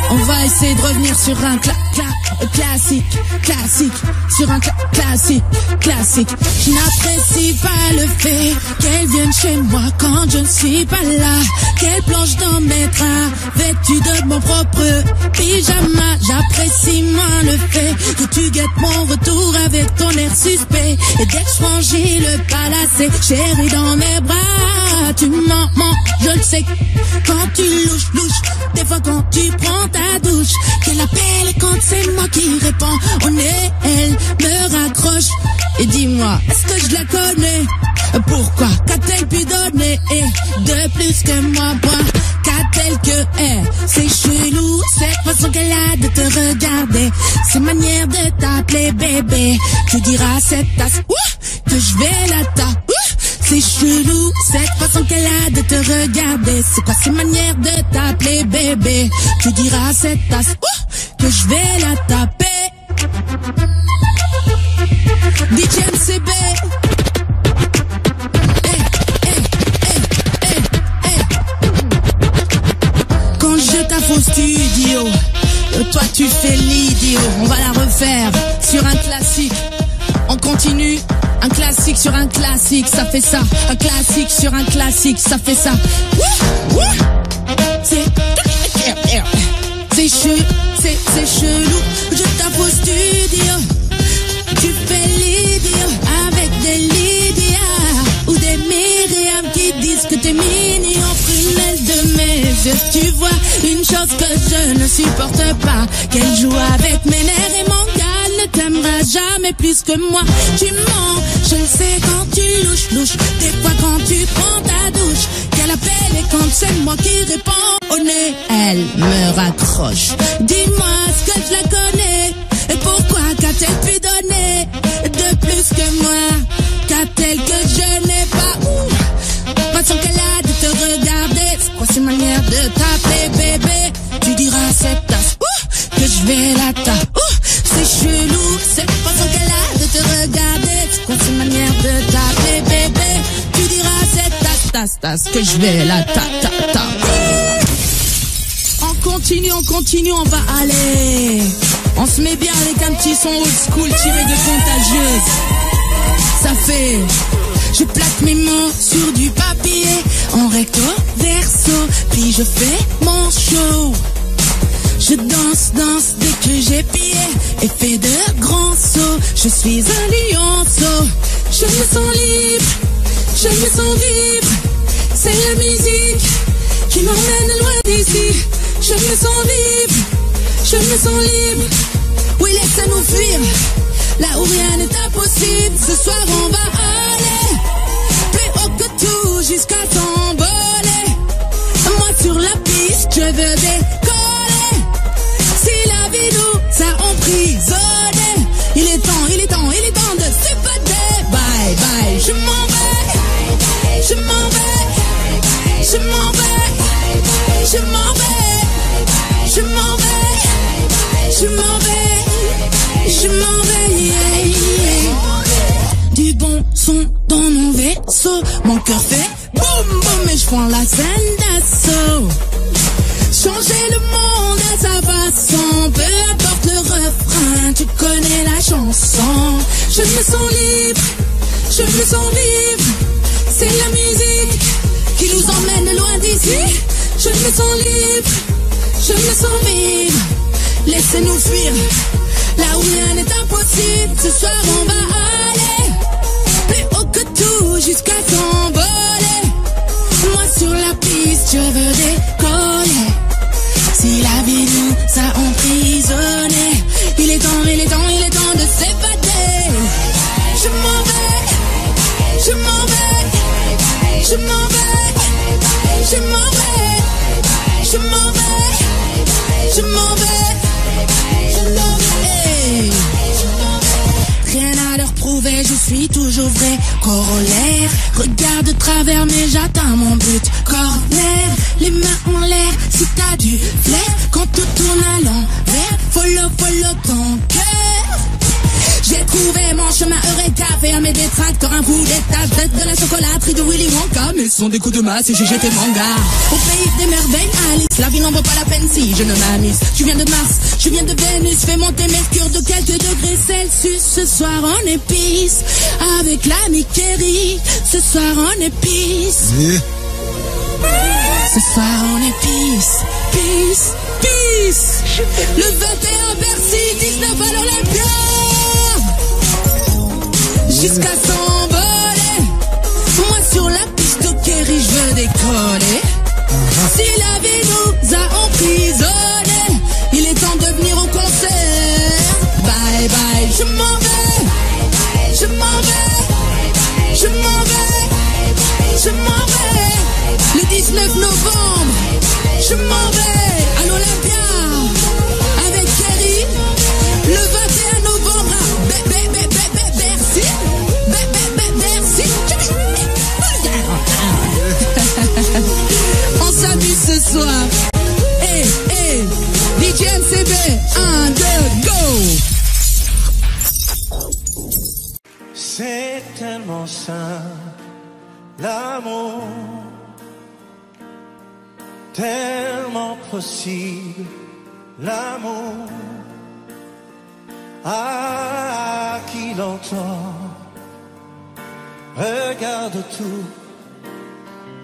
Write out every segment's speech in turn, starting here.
On va essayer de revenir sur un classique, sur un classique. Je n'apprécie pas le fait qu'elle vienne chez moi quand je ne suis pas là, qu'elle plonge dans mes draps, vêtue de mon propre pyjama. J'apprécie moins le fait que tu guettes mon retour avec ton air suspect. Et dès que je franchis le palacé, chérie dans mes bras, tu mens, je le sais. Quand tu louches, des fois quand tu prends ta douche, qu'elle appelle et quand c'est moi qui réponds, elle me raccroche. Et dis-moi, est-ce que je la connais? Pourquoi? Qu'a-t-elle pu donner de plus que moi? Qu'a-t-elle que c'est chelou cette façon qu'elle a de te regarder, cette manière de t'appeler bébé. Tu diras cette tasse que je vais la taper. C'est chelou cette façon qu'elle a de te regarder. C'est quoi cette manière de t'appeler bébé? Tu diras cette tasse que je vais la taper. DJ MCB. Quand je taffe au studio, toi tu fais l'idiot. On va la refaire sur un classique. On continue. Un classique sur un classique, ça fait ça. Un classique sur un classique, ça fait ça. C'est chelou. Je tape au studio. Tu fais l'idiot avec des Lydia ou des Myriam qui disent que t'es mignon, prunelle de mes yeux. Tu vois une chose que je ne supporte pas, qu'elle joue avec mes nerfs et mon gars ne t'aimera jamais plus que moi. Tu mens, je le sais quand tu louches. Des fois quand tu prends ta douche, qu'elle appelle et quand c'est moi qui réponds au nez, elle me raccroche. Dis-moi, est-ce que je la connais? Et pourquoi qu'a-t-elle pu donner de plus que moi? Qu'a-t-elle que je n'ai pas? Façon qu'elle a de te regarder. C'est quoi cette manière de t'appeler bébé? Tu diras cette tasse que je vais la taper. C'est chelou cette façon qu'elle a de te regarder. C'est quoi cette manière de t'appeler bébé? Tu diras cette tasse que je vais la taper. On continue, on va aller. On se met bien avec un petit son old school tiré de Contagieuse. Ça fait, je plaque mes mots sur du papier, en recto, verso, puis je fais mon show. Je danse dès que j'ai pied et fais de grands sauts. Je suis un lionceau, je me sens libre, je me sens vivre. C'est la musique qui m'emmène loin d'ici. Je me sens libre, je me sens libre. Oui, laisse-nous fuir, là où rien n'est impossible. Ce soir on va aller plus haut que tout jusqu'à s'envoler. Moi sur la piste, je veux décoller. Si la vie nous a emprisonnés, il est temps de s'évader. Bye bye, je m'en vais, je m'en vais, je m'en vais, je m'en vais. Je m'en vais, je m'en vais, je m'en vais, yeah. Du bon son dans mon vaisseau, mon cœur fait boum boum et je prends la scène d'assaut. Changer le monde à sa façon, peu importe le refrain, tu connais la chanson. Je me sens libre, je me sens vivre. C'est la musique qui nous emmène loin d'ici. Je me sens libre, je me sens vivre. Laissez-nous fuir, là où rien n'est impossible. Ce soir on va aller plus haut que tout jusqu'à s'envoler. Moi sur la piste, je veux décoller. Si la vie nous a emprisonnés, il est temps de s'évader. Je m'en vais, je m'en vais, je m'en vais, je m'en vais, je m'en vais, je m'en vais, je m'en vais. Rien à leur prouver, je suis toujours vrai. Corollaire, regarde de travers mais j'atteins mon but. Corner, les mains en l'air, si t'as du flair. Quand tout tourne à l'envers, follow ton cœur. J'ai trouvé mon chemin Eureka, fermé des tracteurs, un bout d'étage, de la chocolaterie de Willy Wonka. Mais ce sont des coups de masse et j'ai jeté manga. Au pays des merveilles, Alice La vie n'en vaut pas la peine si je ne m'amuse. Tu viens de Mars, je viens de Vénus. Fais monter Mercure de quelques degrés Celsius. Ce soir on épice avec l'ami Kerry. Ce soir on épice. Yeah. Ce soir on épice. Peace, peace. Le 21 Bercy, 19 à l'Olympia. Jusqu'à s'envoler. Moi sur la piste de Kerry, je veux décoller. Si la vie nous a emprisonnés, il est temps de venir au concert. Bye bye, je m'en vais. Je m'en vais. Je m'en vais. Je m'en vais. Le 19 novembre, je m'en vais à l'Olympia avec Kerry. Le 21 novembre à Bercy. Bercy. On s'amuse ce soir. Hey, hey, DJ MCB, 1, 2, go. C'est tellement sain, l'amour, tellement possible, l'amour, à qui l'entend, regarde tout,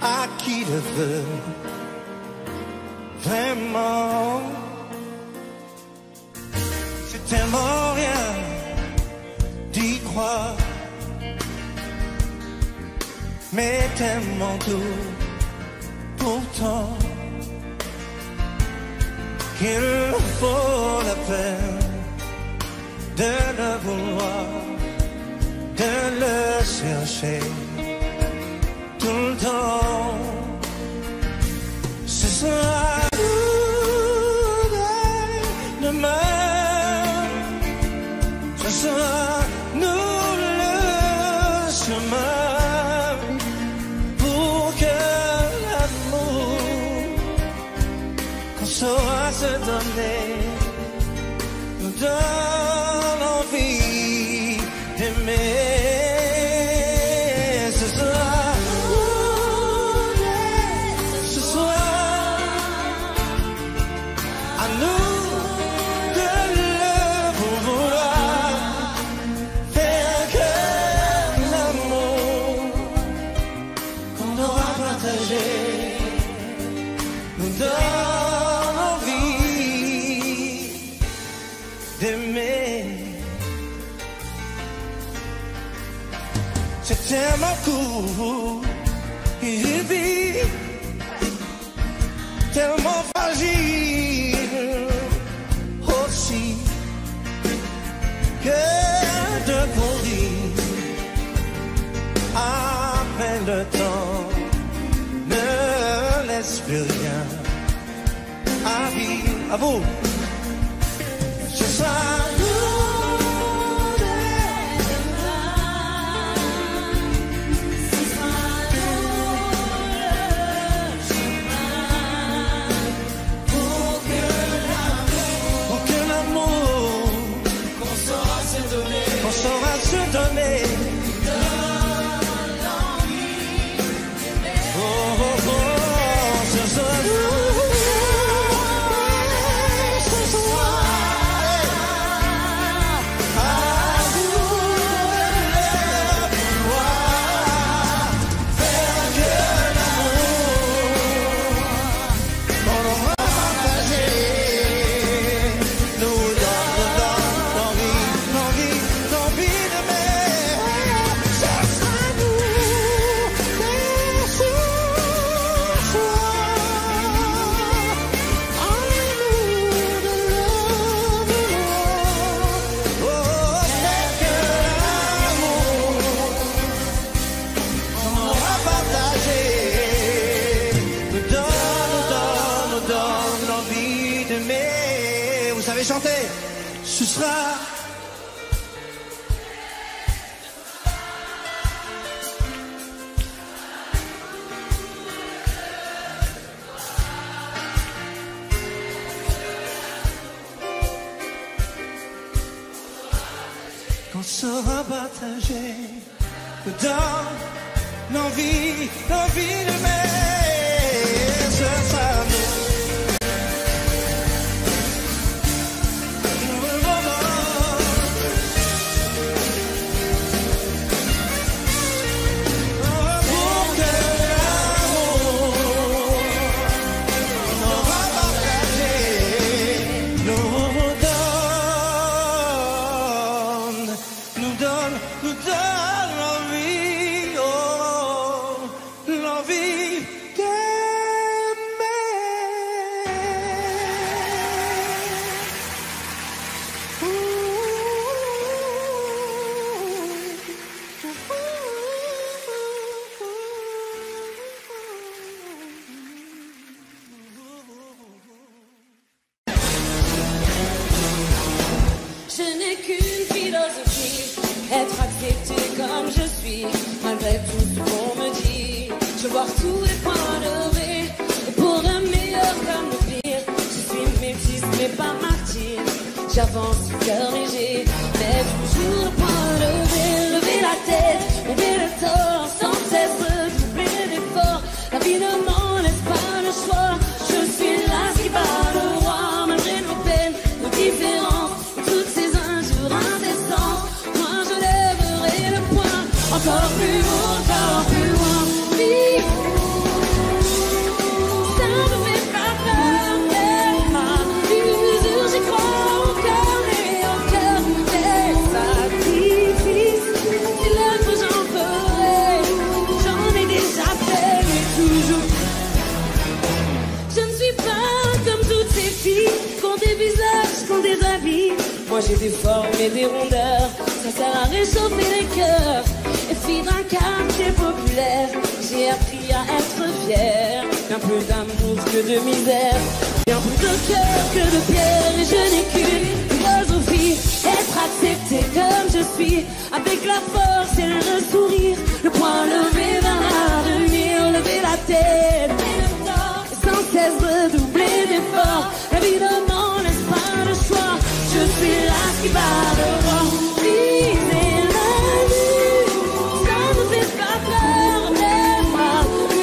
à qui le veut, vraiment, c'est tellement rien d'y croire, mais tellement tout, pourtant, qu'il faut la peine de le vouloir, de le chercher tout le temps. Ce sera nous demain, ce sera nous le chemin pour que l'amour qu'on saura se donner nous donne envie d'aimer. C'est tellement court, il vit tellement fragile aussi que de courir après le temps ne laisse plus rien à vivre. À vous, ce sera chanter, ce sera qu'on saura partager dans l'envie d'aimer, ce sera nous. être acceptée comme je suis, malgré tout ce qu'on me dit. Je vois tous les points levés, et pour le meilleur comme le pire, je suis métisse mais pas martyre. J'avance cœur léger, mais toujours le point levé. Lever la tête, lever le torse, sans cesse redoubler l'effort. La vie ne m'en laisse pas le choix. Je suis là qui bat le roi, malgré nos peines, nos différences, toutes ces injures incessantes. Moi je lèverai le poing, encore plus haut, encore plus loin. Vive, ça me fait pas peur, mais ma usure, j'y crois encore et encore. Les sacrifices, si le faut j'en ferai, j'en ai déjà fait, mais toujours. Je ne suis pas comme toutes ces filles qui ont des visages, qui ont des habits. Moi j'ai des formes et des rondeurs, ça sert à réchauffer les cœurs. Et fille d'un quartier populaire, j'ai appris à être fière. Bien plus d'amour que de misère, bien plus de cœur que de pierre. Et je n'ai qu'une philosophie, être acceptée comme je suis, avec la force et le sourire, le poing levé vers l'avenir, lever la tête, sans cesse redoubler d'efforts. La vie ne m'en laisse pas le choix. Je suis là qui bat le roi. Viser la vie, ça ne fait pas peur, mais ma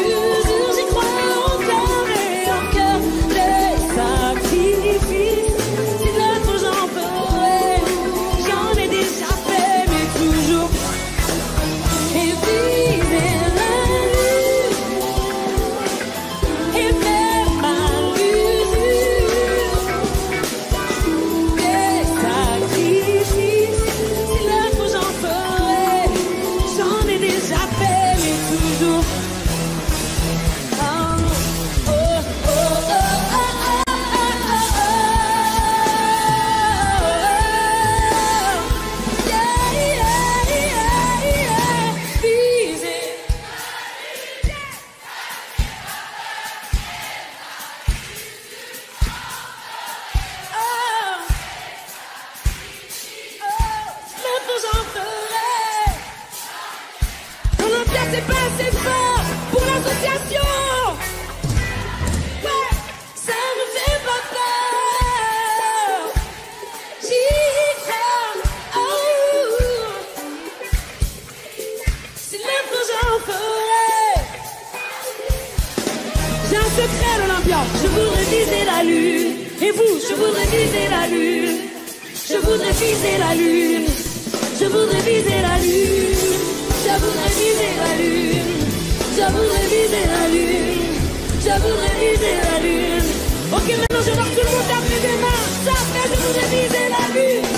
usure, j'y crois encore et encore. Les sacrifices, si le faut j'en ferai, j'en ai déjà fait, mais toujours. Et viser la vie, et faire ma usure. Les sacrifices, si le faut j'en ferai, j'en ai déjà fait, mais toujours. Oh, oh, oh, oh, oh, oh, yeah, yeah, yeah, yeah. Viser. Le faut j'en ferai. Olympia c'est pas assez fort pour l'association. Ouais, ça me fait pas peur. J'y crois. Oh, si le faut j'en ferai. J'ai un secret l'Olympia, je voudrais viser la lune. Et vous, je voudrais viser la lune. Je voudrais viser la lune. Je voudrais viser la lune. Je voudrais viser la lune. Je voudrais viser la lune. Je voudrais viser la lune. Ok, maintenant je vois que tout le monde tape des mains. Ça fait, je voudrais viser la lune.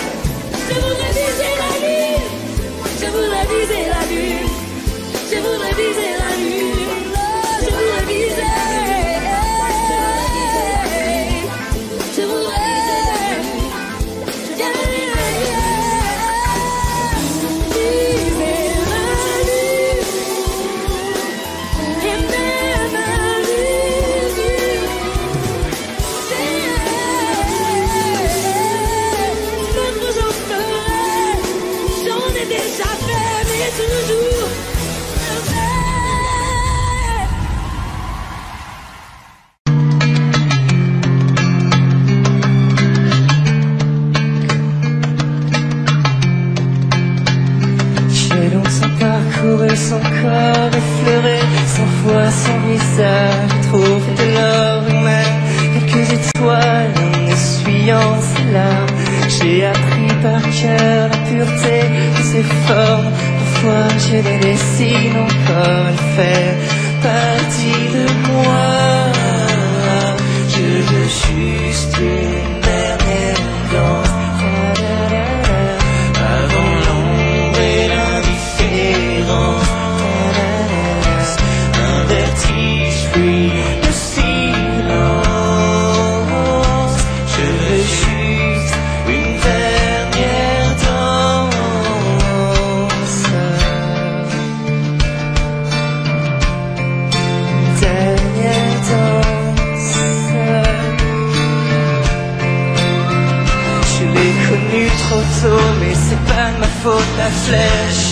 Je voudrais viser la lune. Je voudrais viser la lune. Je voudrais viser la lune. Je voudrais viser. Je voudrais. Yeah, yeah, yeah. Viser la lune. Et faire ma usure. Le faut j'en ferai, j'en ai déjà fait, mais toujours. J'ai longtemps parcouru son corps effleuré, 100 fois son visage, trouvé de l'or et même quelques étoiles en essuyant ses larmes. J'ai appris par cœur la pureté de ses formes. Parfois je les dessine encore, elle fait partie de moi. Je veux juste une dernière danse. Avant l'ombre et l'indifférence, un vertige fuit le silence. Je veux juste une dernière danse. Dernière danse. Je l'ai connu trop tôt, mais c'est pas ma faute, la flèche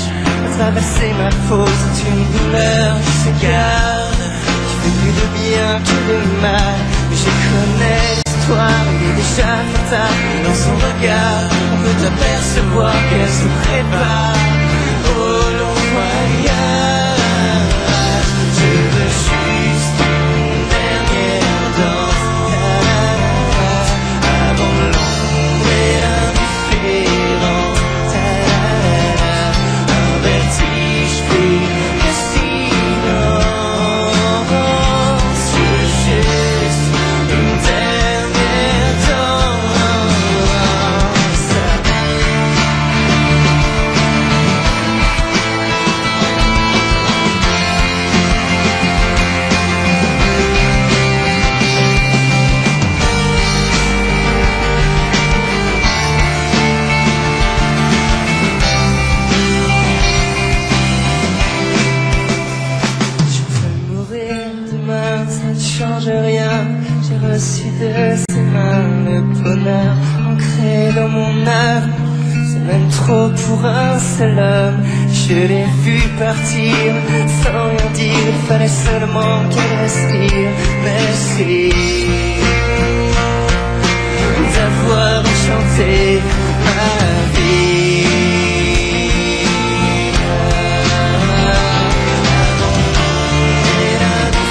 a traversé ma peau, c'est une douleur qui se garde, qui fait plus de bien que de mal. Mais je connais l'histoire, il est déjà fatal. Dans son regard, on peut apercevoir qu'elle se prépare au long voyage. Je veux juste une dernière danse, avant l'ombre et l'indifférence. Un vertige pris de silence. Je veux juste une dernière danse. Je peux mourir demain, ça ne change rien. J'ai reçu de ses mains le bonheur ancré dans mon âme. C'est même trop pour un seul homme. Je l'ai vu partir sans rien dire. Il fallait seulement qu'elle respire. Merci d'avoir enchanté ma vie. Et l'indifférence,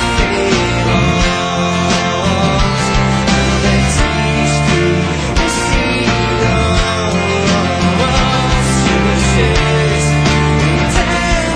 un vertige pris de silence. Je veux juste une dernière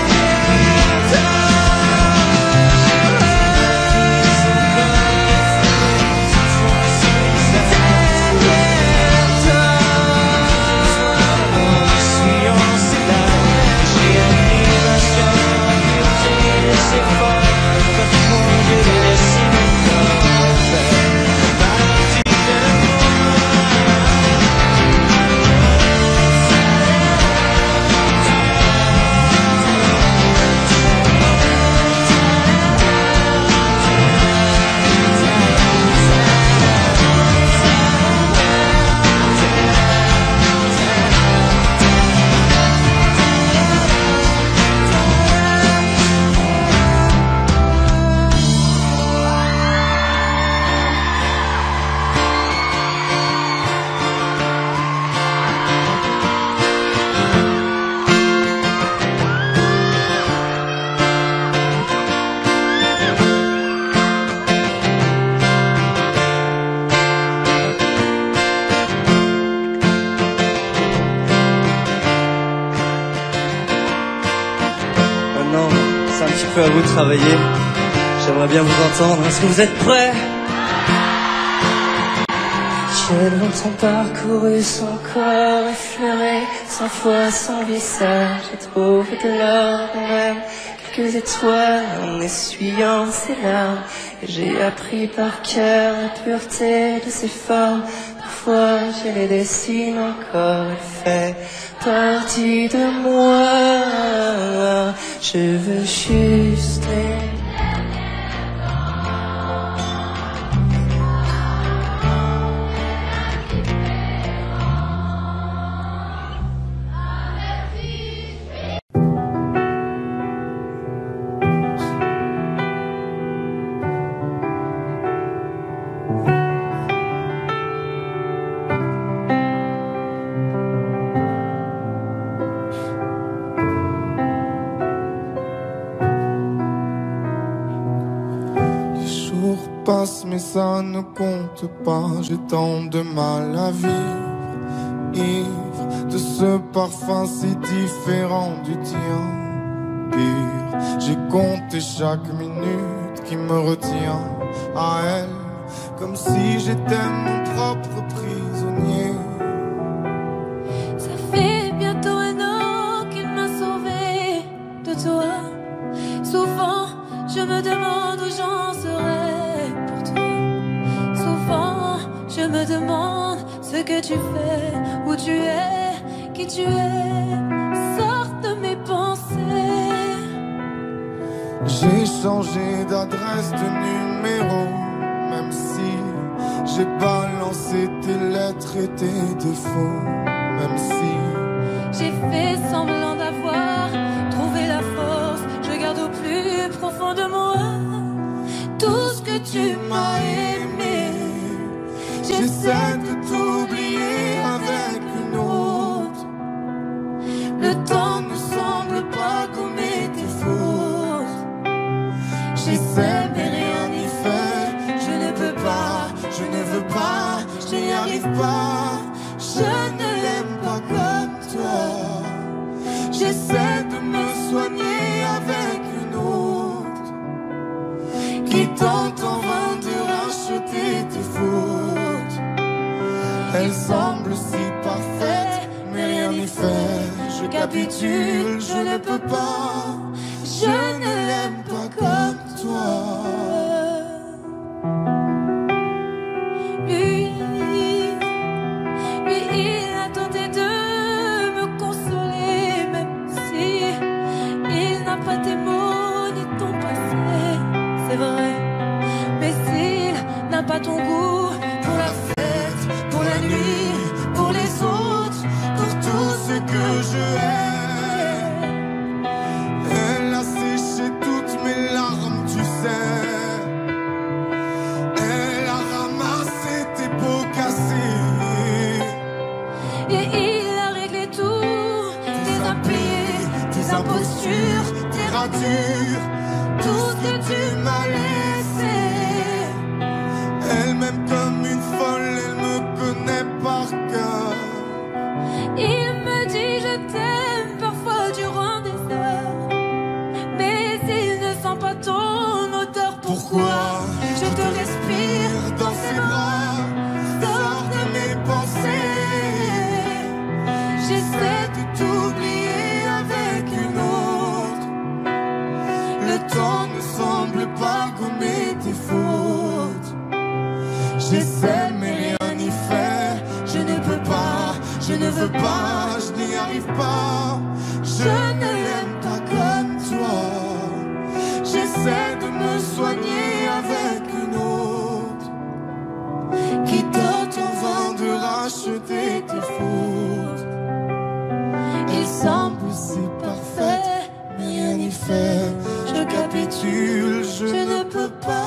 Maintenant, c'est un petit peu à vous de travailler. J'aimerais bien vous entendre. Est-ce que vous êtes prêts? J'ai longtemps parcouru son corps effleuré, 100 fois son visage. J'ai trouvé de l'or et même quelques étoiles en essuyant ses larmes. Et j'ai appris par cœur la pureté de ses formes. Parfois je les dessine encore, elle fait partie de moi. Je veux juste les passe mais ça ne compte pas. J'ai tant de mal à vivre, ivre de ce parfum si différent du tien. Pire, j'ai compté chaque minute qui me retient à elle, comme si j'étais mon propre prisonnier. Ça fait bientôt un an qu'il m'a sauvé de toi. Souvent, je me demande où j'en serais pour toi. Souvent, je me demande ce que tu fais, où tu es, qui tu es. Sors de mes pensées. J'ai changé d'adresse, de numéro, même si j'ai balancé tes lettres et tes défauts. Même si J'ai fait semblant d'avoir trouvé la force. Je garde au plus profond de moi tout ce que tu m'as aimé. J'essaie de t'oublier avec une autre. Le temps ne semble pas gommer tes fautes. J'essaie mais rien n'y fait. Je ne peux pas, je ne veux pas, je n'y arrive pas. Je ne l'aime pas comme toi. J'essaie de me soigner avec une autre qui tente en vain de racheter tes fautes. Elle semble si parfaite, mais rien n'y fait. Je capitule, je ne peux pas. Je ne l'aime pas comme toi. Lui, il a tenté de me consoler, même si il n'a pas tes mots ni ton passé. C'est vrai, mais s'il n'a pas ton goût pour la fête, pour la nuit, pour les autres, Pour tout ce que je hais, elle a séché toutes mes larmes, tu sais. Elle a ramassé tes pots cassés, et il a réglé tout, tes impayés, tes impostures, tes ratures, tout ce que tu m'as laissé. Elle m'aime comme une folle, elle me connaît par cœur. Il me dit je t'aime parfois durant des heures, mais il ne sent pas ton odeur. Pourquoi je te respire Dans ses bras, sors de mes pensées. J'essaie de t'oublier avec une autre. Le temps ne semble pas gommer tes fautes. J'essaie mais rien n'y fait. Je ne peux pas, je ne veux pas, je n'y arrive pas. Je ne l'aime pas comme toi. J'essaie de me soigner avec une autre qui tente en vain de racheter tes fautes. Il semble si parfait, mais rien n'y fait. Je capitule, je ne peux pas.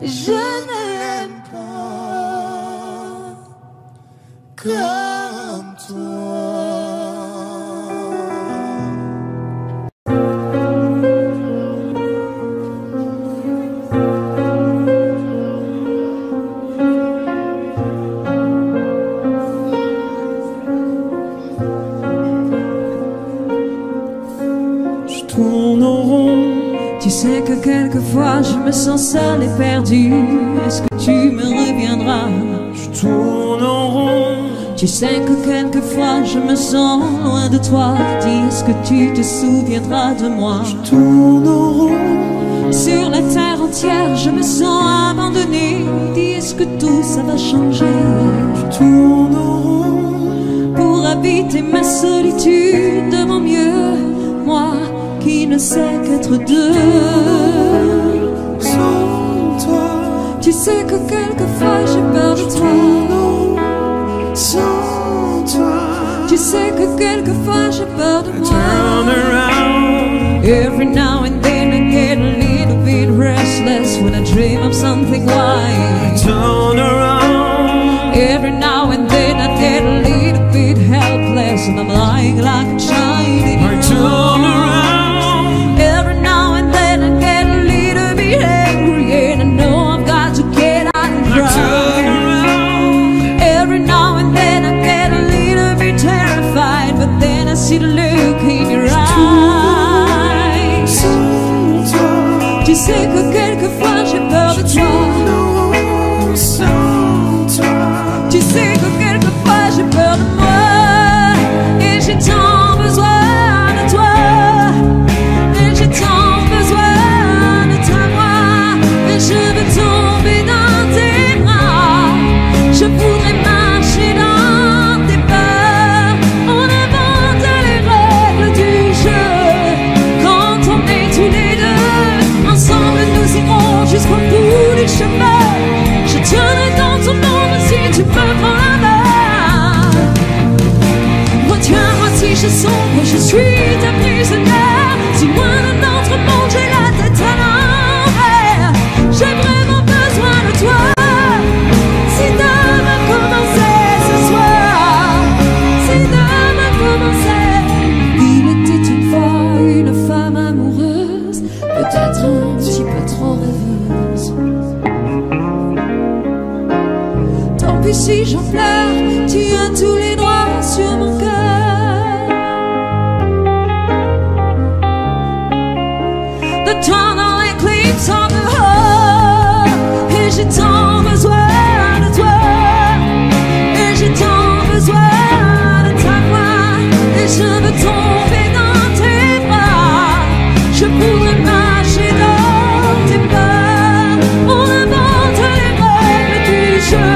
Je ne l'aime pas comme toi. Je tourne au rond. Tu sais que quelquefois je me sens seul et perdu. Est-ce que tu me reviendras? Je tourne en rond. Tu sais que quelquefois je me sens loin de toi. Dis, est-ce que tu te souviendras de moi? Je tourne en rond. Sur la terre entière je me sens abandonné. Dis, est-ce que tout ça va changer? Je tourne en rond. Pour habiter ma solitude de mon mieux, moi qui ne sais qu'être deux sans toi. Tu sais que quelquefois j'ai peur de toi sans toi. Tu sais que quelquefois j'ai peur de moi. Turn around. Every now and then I get a little bit restless when I dream of something wild. Turn around. Every now and then I get a little bit helpless and I'm lying like a child in your arms. Turn around. Every now and then I get a little bit angry and I know I've got to get out and cry. Turn around. Every now and then I get a little bit terrified, but then I see the look in your eyes. Tu sais que quelquefois j'ai peur de toi. Tu sais que quelquefois j'ai peur de moi. Et j'ai tant besoin de toi. Et j'ai tant besoin de ta voix. Et je veux tomber dans tes bras. sombre, je suis ta prisonnière. Si loin de notre monde, j'ai la tête à l'envers. J'ai vraiment besoin de toi. Si demain commençait ce soir, si demain commençait. Il était une fois une femme amoureuse, peut-être un petit peu trop rêveuse. Tant pis si j'en pleure, tu as tous les droits sur mon cœur. The tunnel eclipse of the heart. Et j'ai tant besoin de toi. Et j'ai tant besoin de ta voix. Et je veux tomber dans tes bras. Je pourrais marcher dans tes pas. On invente les règles du jeu.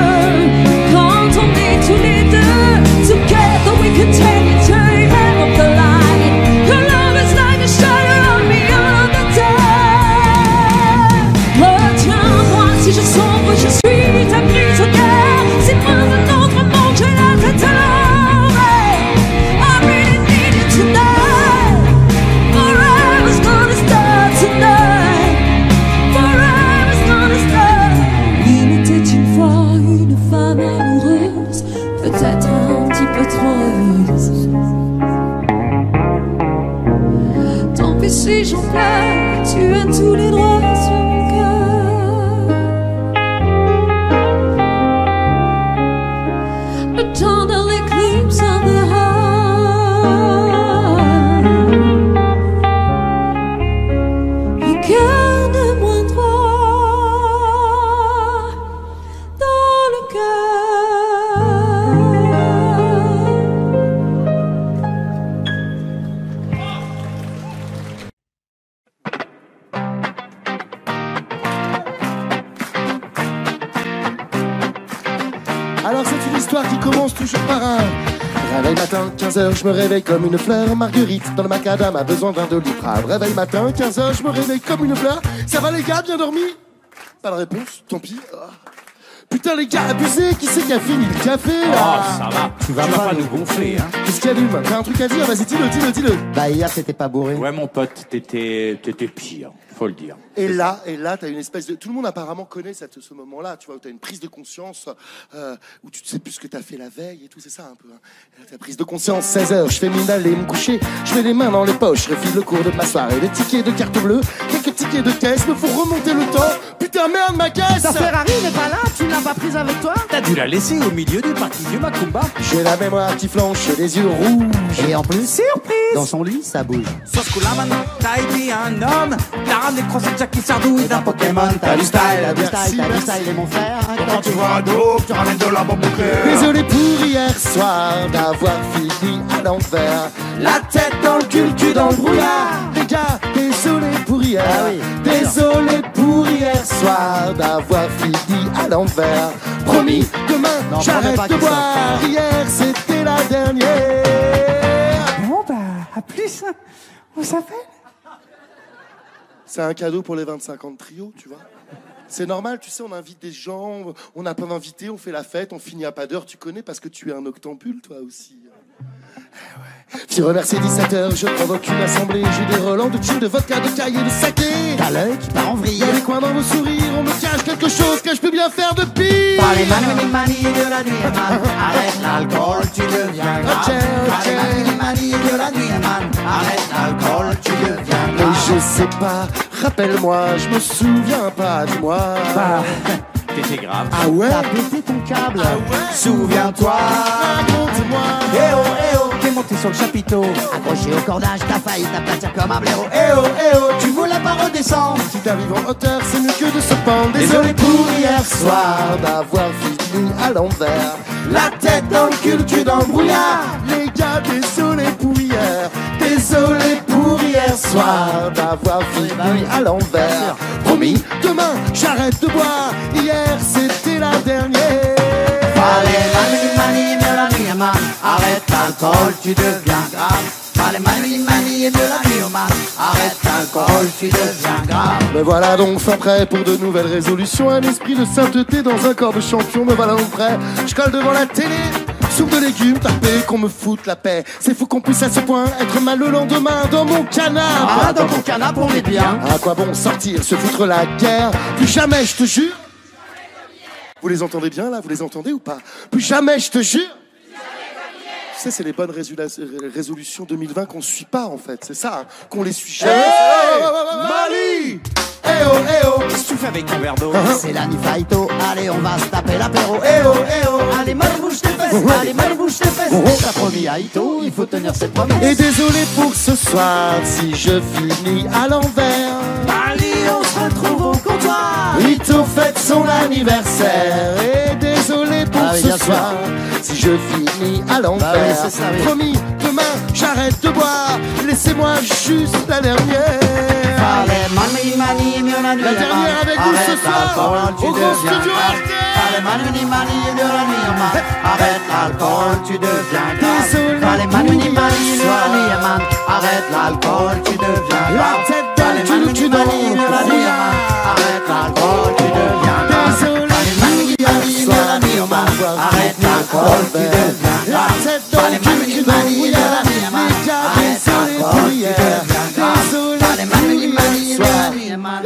Quand on est tous les deux together, we can take it to the end of the line. Your love is like a shadow on me all the time. Retiens-moi si je sombre, je suis ta prisonnière. Si loin de notre monde, j'ai la tête à l'envers. I really need you tonight. Forever's gonna start tonight. Forever's gonna start. Il était une fois une femme amoureuse, peut-être un petit peu trop heureuse. Tant pis si j'en pleure, tu as tous les droits sur mon cœur. Le temps de l'éclipse of the heart. Regarde-moi droit dans le Alors c'est une histoire qui commence toujours par un réveil matin, 15h, je me réveille comme une fleur. Marguerite, dans le macadam, a besoin d'un 2 litres. Réveil matin, 15h, je me réveille comme une fleur. Ça va les gars, bien dormi? Pas de réponse, tant pis. Putain les gars, abusés, qui c'est qui a fini le café là? Oh, ça va, tu vas pas nous gonfler, hein. Qu'est-ce qu'il allume? T'as un truc à dire? Vas-y, dis-le. Bah hier t'étais pas bourré. Ouais mon pote, t'étais pire, faut le dire. Et là, t'as une espèce de... Tout le monde apparemment connaît ce moment-là, tu vois, où t'as une prise de conscience, où tu ne sais plus ce que t'as fait la veille et tout, c'est ça un peu. Hein. Et là, t'as prise de conscience, 16h, je fais mine d'aller me coucher, je mets les mains dans les poches, je refile le cours de ma soirée, des tickets de carte bleue, quelques tickets de caisse, me font remonter le temps. Putain, merde, ma caisse! Ta Ferrari n'est pas là, tu l'as pas prise avec toi? T'as dû la laisser au milieu du parti du Macumba. J'ai la mémoire qui flanche, les yeux rouges. Et en plus, surprise! dans son lit, ça bouge. Sauf que là maintenant, t'as été un homme, t'as ramené le croissant de Jackie Sardouille d'un Pokémon, t'as du style, T'as du style et mon frère. Quand tu vois un dos, tu ramènes de la bombe au cœur. Désolé pour hier soir d'avoir fini à l'envers. La tête dans le cul dans le brouillard. Les gars, désolé pour hier. Ah oui, Désolé pour hier soir d'avoir fini à l'envers. Promis, demain, Non, j'arrête promets pas de que boire. ça. Hier, c'était la dernière. Bon bah, à plus, on s'appelle. C'est un cadeau pour les 25 ans de trio, tu vois. C'est normal, tu sais, on invite des gens, on n'a pas d'invités, on fait la fête, on finit à pas d'heure, tu connais, parce que tu es un octambule, toi aussi. Remercier 17h, je provoque une assemblée. J'ai des relents de gin, de vodka, de caille et de saké. T'as l'œil qui part en vrille. Y'a des coins dans vos sourires, on me cache quelque chose que je peux bien faire de pire. Par les manies de la nuit, man. Arrête l'alcool, tu deviens grave. Par les manies de la nuit, man. Arrête l'alcool, tu deviens Mais grave. je sais pas, rappelle-moi, je me souviens pas, dis-moi. T'étais grave. Ah ouais? T'as pété ton câble. Souviens-toi. Raconte-moi. Eh oh, t'es monté sur le chapiteau. Accroché au cordage, t'as failli t'aplatir comme un blaireau. Eh oh, tu voulais pas redescendre. Si t'arrives en hauteur, c'est mieux que de se pendre. Désolé pour hier soir d'avoir fini à l'envers. La tête dans le cul dans le brouillard. Les gars, désolé pour hier. Désolé pour hier soir d'avoir fini à l'envers. Promis, demain, j'arrête de boire. Hier, c'était la dernière. Par les manies de la nuit, man. Arrête l'alcool, tu deviens grave. Par les manies de la nuit, man. Arrête l'alcool, tu deviens grave. Me voilà donc fin prêt pour de nouvelles résolutions. Un esprit de sainteté dans un corps de champion. Me voilà donc prêt. Je colle devant la télé soupe de légumes, tapé, qu'on me foute la paix. C'est fou qu'on puisse à ce point être mal le lendemain dans mon canapé. Ah, dans mon canapé, on est bien. À quoi bon sortir, se foutre la guerre? Plus jamais, je te jure. Vous les entendez bien là? Vous les entendez ou pas? Plus jamais, je te jure. Tu sais, c'est les bonnes résolutions 2020 qu'on suit pas en fait. C'est ça, hein, qu'on les suit jamais. Mali! Eh oh, eh oh. Qu'est-ce que tu fais avec ton verre d'eau? C'est la Nifaito, allez on va se taper l'apéro. Eh oh, eh oh. Allez mal bouge tes fesses, allez mal bouge tes fesses. T'as promis à Ito, il faut tenir ses promesses. Et désolé pour ce soir si je finis à l'envers. Mali, on se retrouve au comptoir. Ito fête son anniversaire. Et désolé pour ce soir si je finis à l'envers. oui, c'est ça, oui. Promis, demain j'arrête de boire. Laissez-moi juste la dernière. Allez, mani, mani, mieux la nuit. La dernière avec vous ce soir au grand studio RT. Allez, mani, mani, mieux la nuit, man. Arrête l'alcool, tu deviens grave. Désolé. Allez, mani, mani, mieux la nuit, man. Arrête l'alcool, tu deviens grave. La tête dans le cul, tu mani, mieux la nuit, man. Arrête l'alcool, tu deviens grave. Désolé. Allez, mani, mani, mieux la nuit, man. Arrête l'alcool, tu deviens grave. La tête dans le cul, tu mani, mieux la nuit, man. Arrête l'alcool, tu deviens grave. Allez, mani, mani, mieux la nuit, man.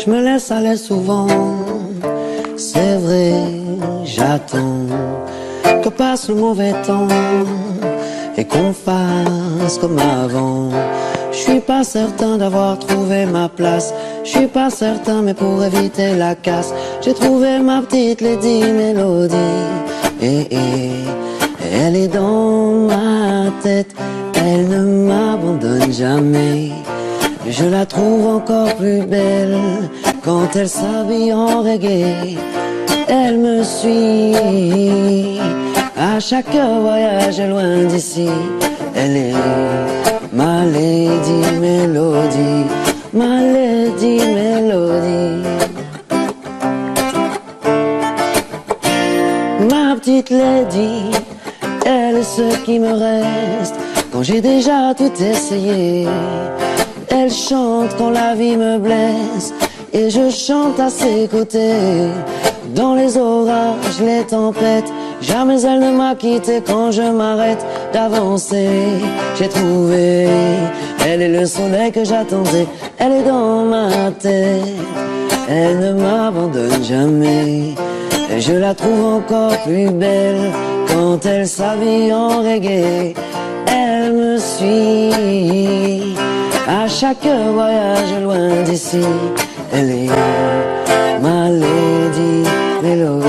Je me laisse aller souvent, c'est vrai, j'attends que passe le mauvais temps et qu'on fasse comme avant. Je suis pas certain d'avoir trouvé ma place, je suis pas certain mais pour éviter la casse, j'ai trouvé ma petite Lady Mélodie. Elle est dans ma tête, elle ne m'abandonne jamais. Je la trouve encore plus belle quand elle s'habille en reggae. Elle me suit à chaque voyage loin d'ici. Elle est ma Lady Mélodie, ma Lady Mélodie. Ma petite Lady, elle est ce qui me reste quand j'ai déjà tout essayé. Elle chante quand la vie me blesse et je chante à ses côtés. Dans les orages, les tempêtes, jamais elle ne m'a quitté quand je m'arrête d'avancer. J'ai trouvé, elle est le soleil que j'attendais, elle est dans ma tête, elle ne m'abandonne jamais. Et je la trouve encore plus belle quand elle s'habille en reggae. Elle me suit à chaque voyage loin d'ici. Elle est ma Lady Mélodie.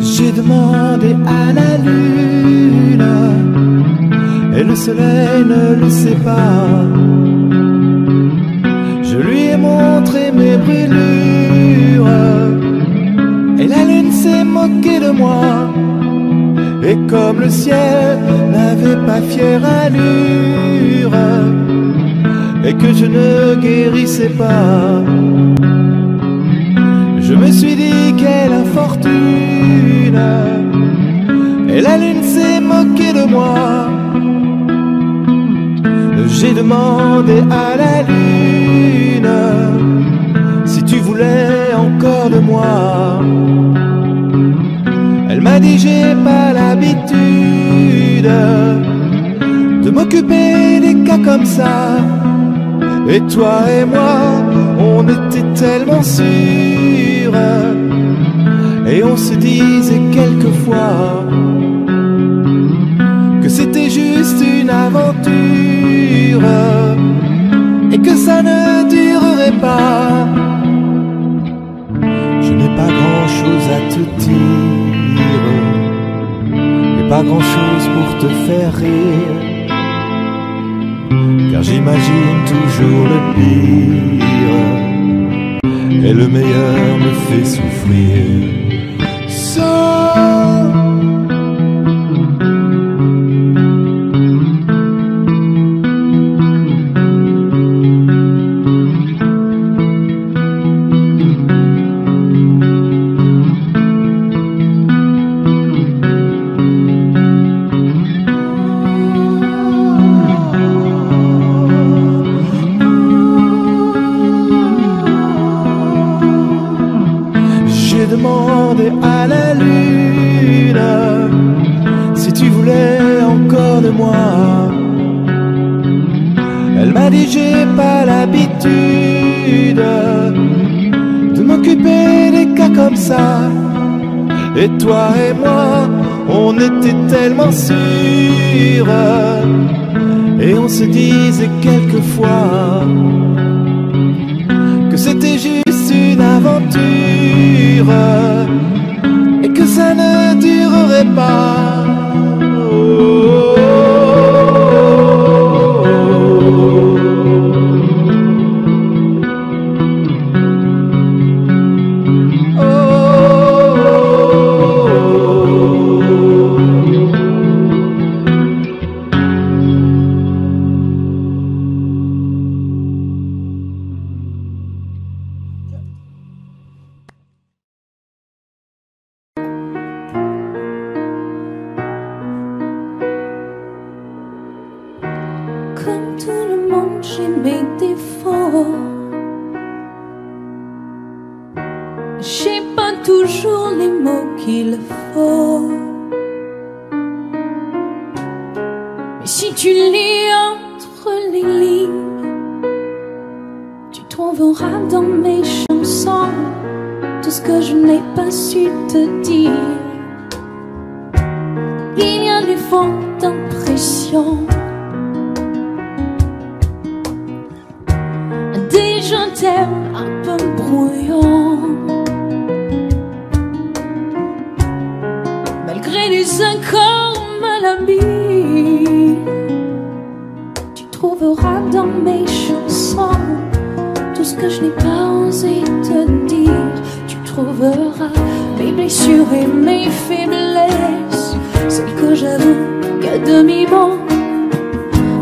J'ai demandé à la lune et le soleil ne le sait pas. Je lui ai montré mes brûlures et la lune s'est moquée de moi. Et comme le ciel n'avait pas fière allure et que je ne guérissais pas, je me suis dit quelle infortune. Et la lune s'est moquée de moi. J'ai demandé à la lune si tu voulais encore de moi. Elle m'a dit j'ai pas l'habitude de m'occuper des cas comme ça. Et toi et moi, on était tellement sûrs, et on se disait quelquefois que c'était juste une aventure et que ça ne durerait pas. Je n'ai pas grand-chose grand chose pour te faire rire, car j'imagine toujours le pire, et le meilleur me fait souffrir. J'ai demandé à la lune si tu voulais encore de moi. Elle m'a dit j'ai pas l'habitude de m'occuper des cas comme ça. Et toi et moi, on était tellement sûrs, et on se disait quelquefois que c'était juste une aventure et que ça ne durerait pas. Comme tout le monde, j'ai mes défauts. J'ai pas toujours les mots qu'il faut. Mais si tu lis entre les lignes, tu trouveras dans mes chansons tout ce que je n'ai pas su te dire. Il y a des fautes d'impression, je t'aime un peu brouillon, malgré les accords mal habillés. Tu trouveras dans mes chansons tout ce que je n'ai pas osé te dire. Tu trouveras mes blessures et mes faiblesses, celles que j'avoue qu'à demi-mot,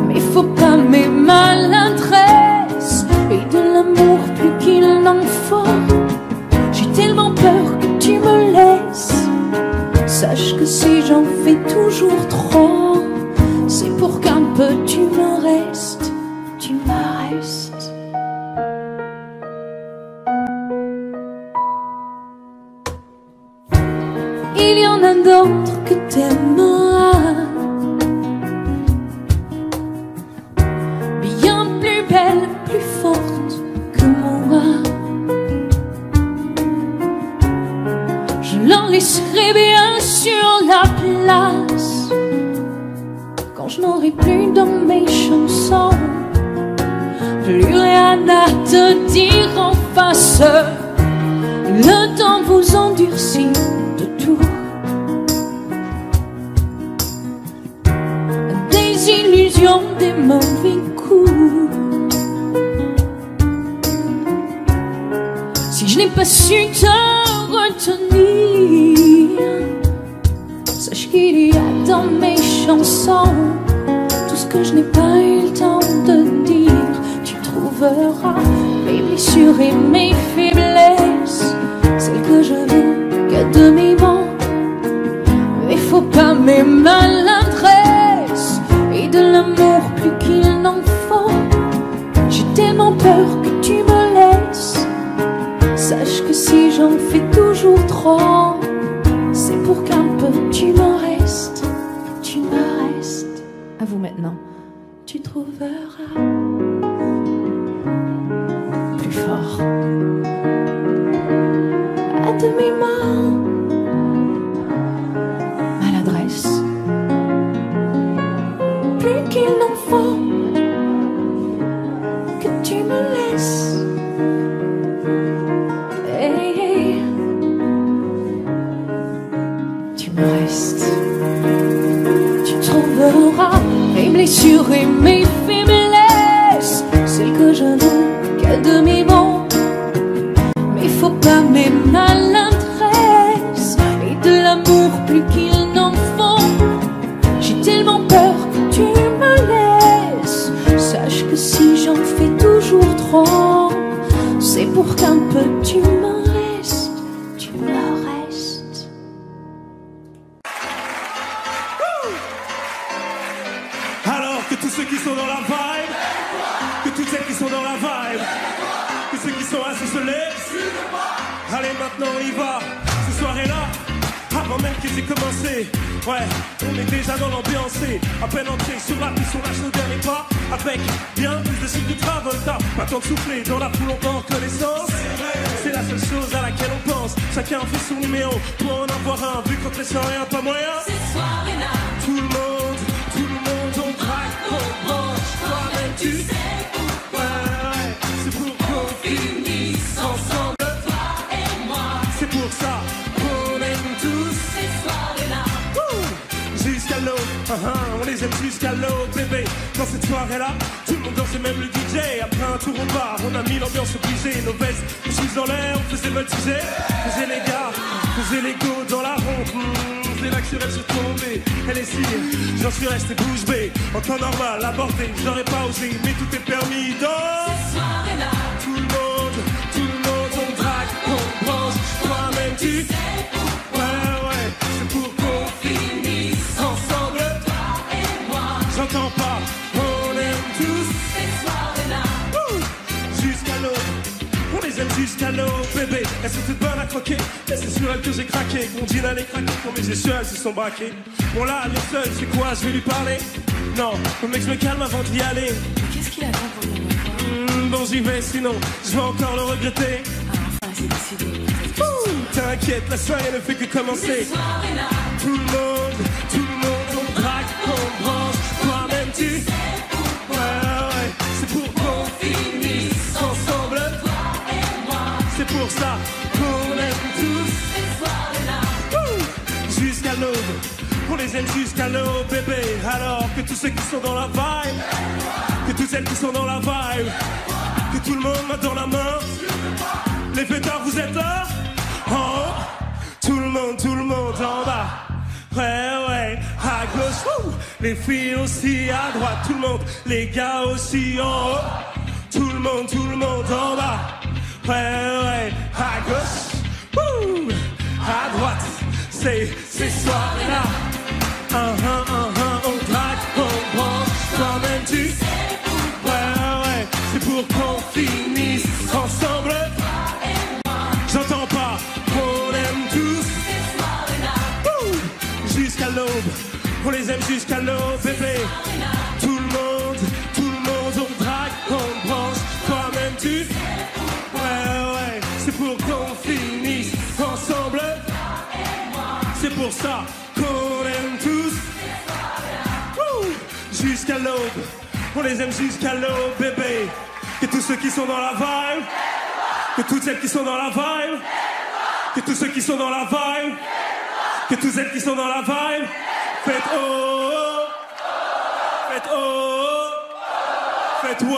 mais faut pas mes maladresses et de l'amour plus qu'il n'en faut. J'ai tellement peur que tu me laisses. Sache que si j'en fais toujours trop, c'est pour qu'un peu tu me restes, tu me restes. Il y en a d'autres que t'aimeras, bien plus belles, plus fortes que moi. Je leur laisserai bien sûr la place quand je n'aurai plus dans mes chansons plus rien à te dire en face. Le temps vous endurcit de tout, des illusions, des mauvais coups. Si je n'ai pas su te retenir, sache qu'il y a dans mes chansons tout ce que je n'ai pas eu le temps de dire. Tu trouveras mes blessures et mes faiblesses, celles que j'avoue qu'à demi-mot, mais faut pas mes maladresses et de l'amour plus qu'il n'en faut. J'ai tellement peur que tu me laisses. Sache que si j'en fais toujours trop, c'est pour qu'un peu tu me restes, tu me restes. À vous maintenant. Tu trouveras plus fort à demi-mot, maladresse plus qu'il n'en faut, que tu me laisses. Hey, tu me restes. mes maladresses et de l'amour plus qu'il n'en faut. J'ai tellement peur que tu me laisses. Sache que si j'en fais toujours trop, c'est pour qu'un peu tu me restes, tu me restes. Alors que tous ceux qui sont dans la vibe, que toutes celles qui sont dans la vibe, que ceux qui sont assis se lèvent. Allez, maintenant on y va. Ce soir est là, avant même qu'ils aient commencé. Ouais, on est déjà dans l'ambiance. À peine entré sur la piste, on lâche nos derniers pas. Avec bien plus de signes de Travolta. Pas tant de souffler dans la foule, on prend connaissance. C'est la seule chose à laquelle on pense. Chacun fait son numéro pour en avoir un. Vu qu'on te laisse rien, pas moyen. Cette soirée-là, tout le monde, on craque, on branche. Toi-même, tu sais pourquoi. Ouais, c'est pour qu'on finisse ensemble. toi et moi, C'est pour ça qu'on aime tous. cette soirée-là, Jusqu'à l'eau, on les aime jusqu'à l'eau, bébé. Dans cette soirée-là, tout le monde dansait, même le DJ. Après un tour au bar, on a mis l'ambiance obligée. Nos vestes, les choses dans l'air, on faisait voltiger. Faisait les gars, faisait les go dans la ronde. C'est là que je suis tombé. Elle est si, j'en suis resté bouche bée. En temps normal, abordé, j'aurais pas osé, mais tout est permis dans cette soirée-là, tout le monde, on drague, on branche. Toi-même, tu sais pourquoi. ouais, c'est pour qu'on Finisse ensemble. toi et moi, J'entends pas, on aime tous cette soirée-là, jusqu'à l'eau. On les aime jusqu'à l'eau, bébé. Elles sont toutes bonnes à croquer, mais c'est sur elles que j'ai craqué. Mon jean allait craquer quand mes échelles elles se sont braquées. Bon là, le seul, c'est quoi, je vais lui parler? Non, faut que je me calme avant d'y aller. qu'est-ce qu'il attend pour venir me voir? Bon j'y vais, sinon je vais encore le regretter. Enfin, c'est décidé. T'inquiète, la soirée ne fait que commencer. Cette soirée-là, Tout le monde, on drague, on branche. Toi-même tu ouais, c'est pour qu'on finisse ensemble. toi et moi, C'est pour ça qu'on aime tous cette soirée-là, jusqu'à l'aube. On les aime jusqu'à l'aube, bébé. Alors que tous ceux qui sont dans la vibe, que toutes celles qui sont dans la vibe, que tout le monde main dans la main. Les fêtards, vous êtes là? En haut. Tout le monde en bas. Ouais, à gauche. Les filles aussi à droite. Tout le monde, les gars aussi en haut. Tout le monde en bas. Ouais, à gauche. À droite. C'est ces soirées-là. On drague, on branche. Toi-même tu ouais, c'est pour qu'on finisse ensemble. J'entends pas, on aime tous jusqu'à l'aube. On les aime jusqu'à l'aube, bébé. Tout le monde, on drague, on branche. Toi-même tu ouais, c'est pour qu'on finisse ensemble. C'est pour ça qu'on aime tous jusqu'à l'aube. On les aime jusqu'à l'aube, bébé. Que tous ceux qui sont dans la vibe, que toutes celles qui sont dans la vibe, que tous ceux qui sont dans la vibe, que toutes celles qui sont dans la vibe, faites oh, faites oh, faites ouais.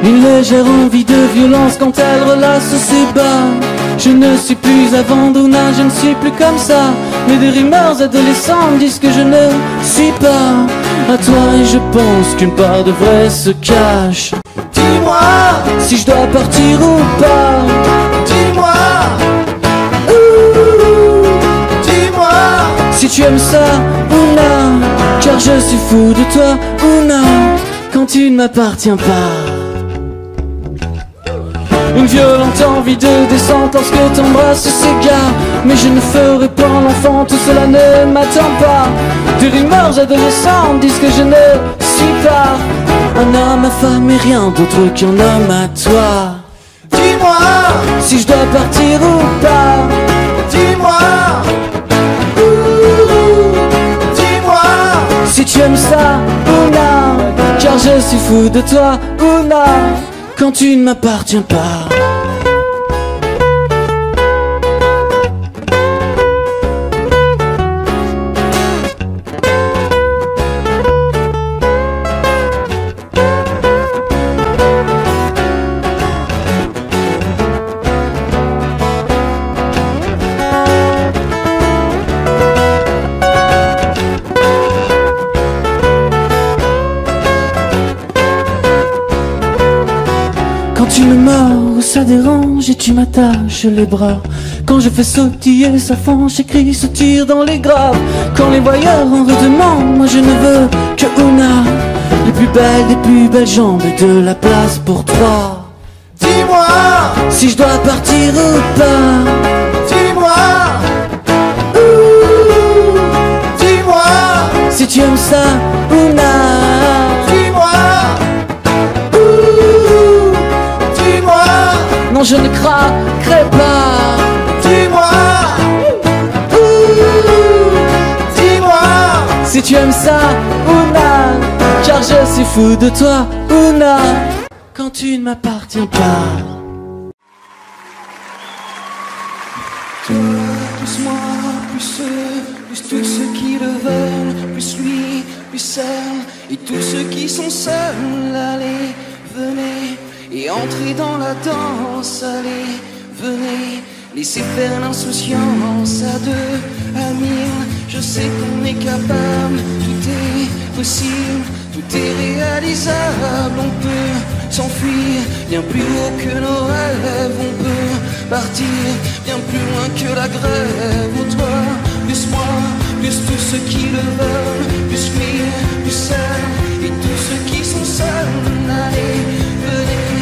Une légère envie de violence quand elle relâche ses bas. Je ne suis plus Avandona, je ne suis plus comme ça. Mais des rumeurs adolescentes disent que je ne suis pas à toi. Et je pense qu'une part de vrai se cache. Dis-moi si je dois partir ou pas. Dis-moi dis-moi si tu aimes ça ou non. Car je suis fou de toi ou non. Quand tu ne m'appartiens pas. Une violente envie de descente lorsque t'embrasses s'égare. Mais je ne ferai pas l'enfant, tout cela ne m'attend pas. Des rumeurs adolescentes disent que je ne suis pas un homme à femme et rien d'autre qu'un homme à toi. Dis-moi si je dois partir ou pas. Dis-moi dis-moi si tu aimes ça ou non. Car je suis fou de toi ou non. Quand tu ne m'appartiens pas. me mords ou ça dérange et tu m'attaches les bras. Quand je fais sautiller sa fange, j'écris se tire dans les graves. Quand les voyeurs en redemandent, moi je ne veux que Una. Les plus belles jambes et de la place pour trois. Dis-moi si je dois partir ou pas. Dis-moi dis-moi si tu aimes ça, Una. Dis-moi dis-moi non, je ne craquerai pas. Dis-moi dis-moi si tu aimes ça, Una. Car je suis fou de toi, Una. Quand tu ne m'appartiens pas. Toi, plus moi, plus eux, plus tous ceux qui le veulent, plus lui, plus elle, et tous ceux qui sont seuls. Allez, venez, et entrez dans la danse. Allez, venez, laissez faire l'insouciance à deux, à mille. Je sais qu'on est capable, tout est possible. Tout est réalisable, on peut s'enfuir bien plus haut que nos rêves. On peut partir bien plus loin que la grève. Oh toi, plus moi, plus tous ceux qui le veulent, plus lui, plus elle, et tous ceux qui sont seuls. Allez, venez,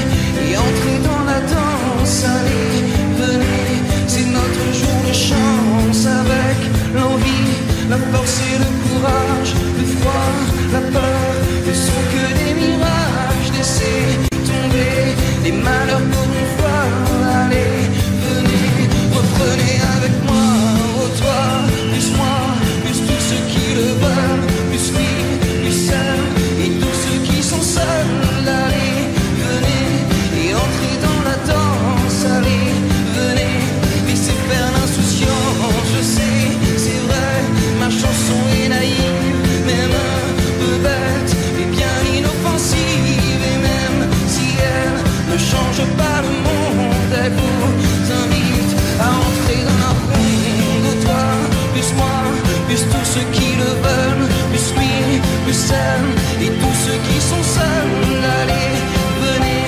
et entrez dans la danse. Allez, venez, c'est notre jour de chance. Avec l'envie, la force et le courage, le froid, la peur, ne sont que des mirages. Laissez tomber les malheurs pour une fois. Allez, venez, reprenez avec moi. Oh toi, plus moi, plus tous ceux qui le veulent, plus lui, plus elle, et tous ceux qui sont seuls. Allez, venez, et entrez dans la danse. Allez, venez, laissez faire l'insouciance. Je sais, c'est vrai, ma chanson est naïve, même un peu bête, mais bien inoffensive. Et même si elle ne change pas le monde, elle vous invite à entrer dans la ronde. Oh toi, plus moi, plus tous ceux qui le veulent, plus lui, plus elle, et tous ceux qui sont seuls. Allez, venez,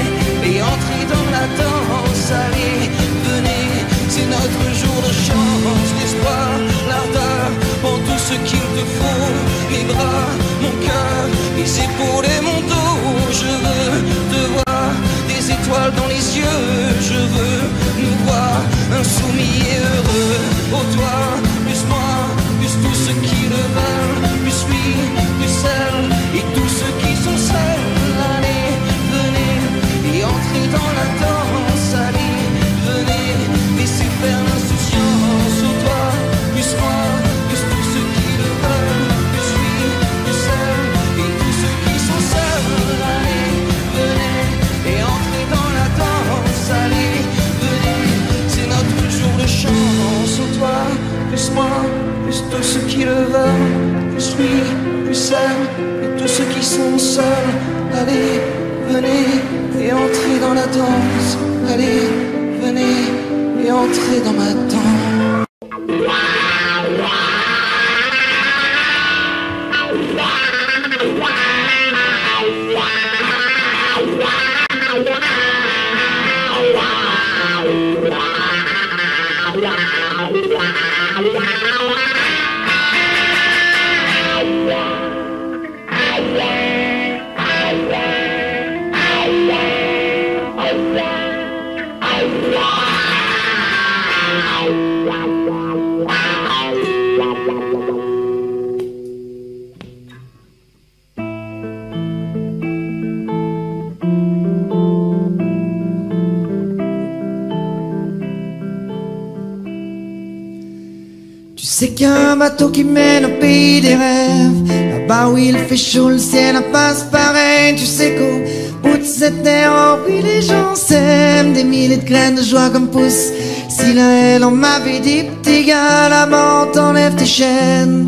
et entrez dans la danse. Allez, venez, c'est notre jour de chance. L'espoir, l'ardeur, pour tout ce qu'il te faut. Les bras, mon cœur, les épaules et mon dos. Je veux te voir, des étoiles dans les yeux. Je veux nous voir insoumis et heureux. Oh toi, plus moi, plus tous ceux qui le veulent, plus lui, plus elle, et tous ceux qui sont seuls. Allez, venez, et entrez dans la danse. Allez, venez, laissez faire l'insouciance. Oh toi, plus moi, plus tous ceux qui le veulent, plus lui, plus elle, et tous ceux qui sont seuls. Allez, venez, et entrez dans la danse. Allez, venez, c'est notre jour de chance. Oh toi, plus moi, plus tous ceux qui le veulent, plus lui, plus elle, et tous ceux qui sont seuls. Allez, venez, et entrez dans la danse. Allez, venez, et entrez dans ma danse. C'est qu'un bateau qui mène au pays des rêves, là-bas où il fait chaud, le ciel passe pareil. Tu sais qu'au bout de cette terre, oh oui, les gens s'aiment. Des milliers de graines de joie comme poussent. Si là elle en m'avait dit, petit gars, là-bas on t'enlève tes chaînes,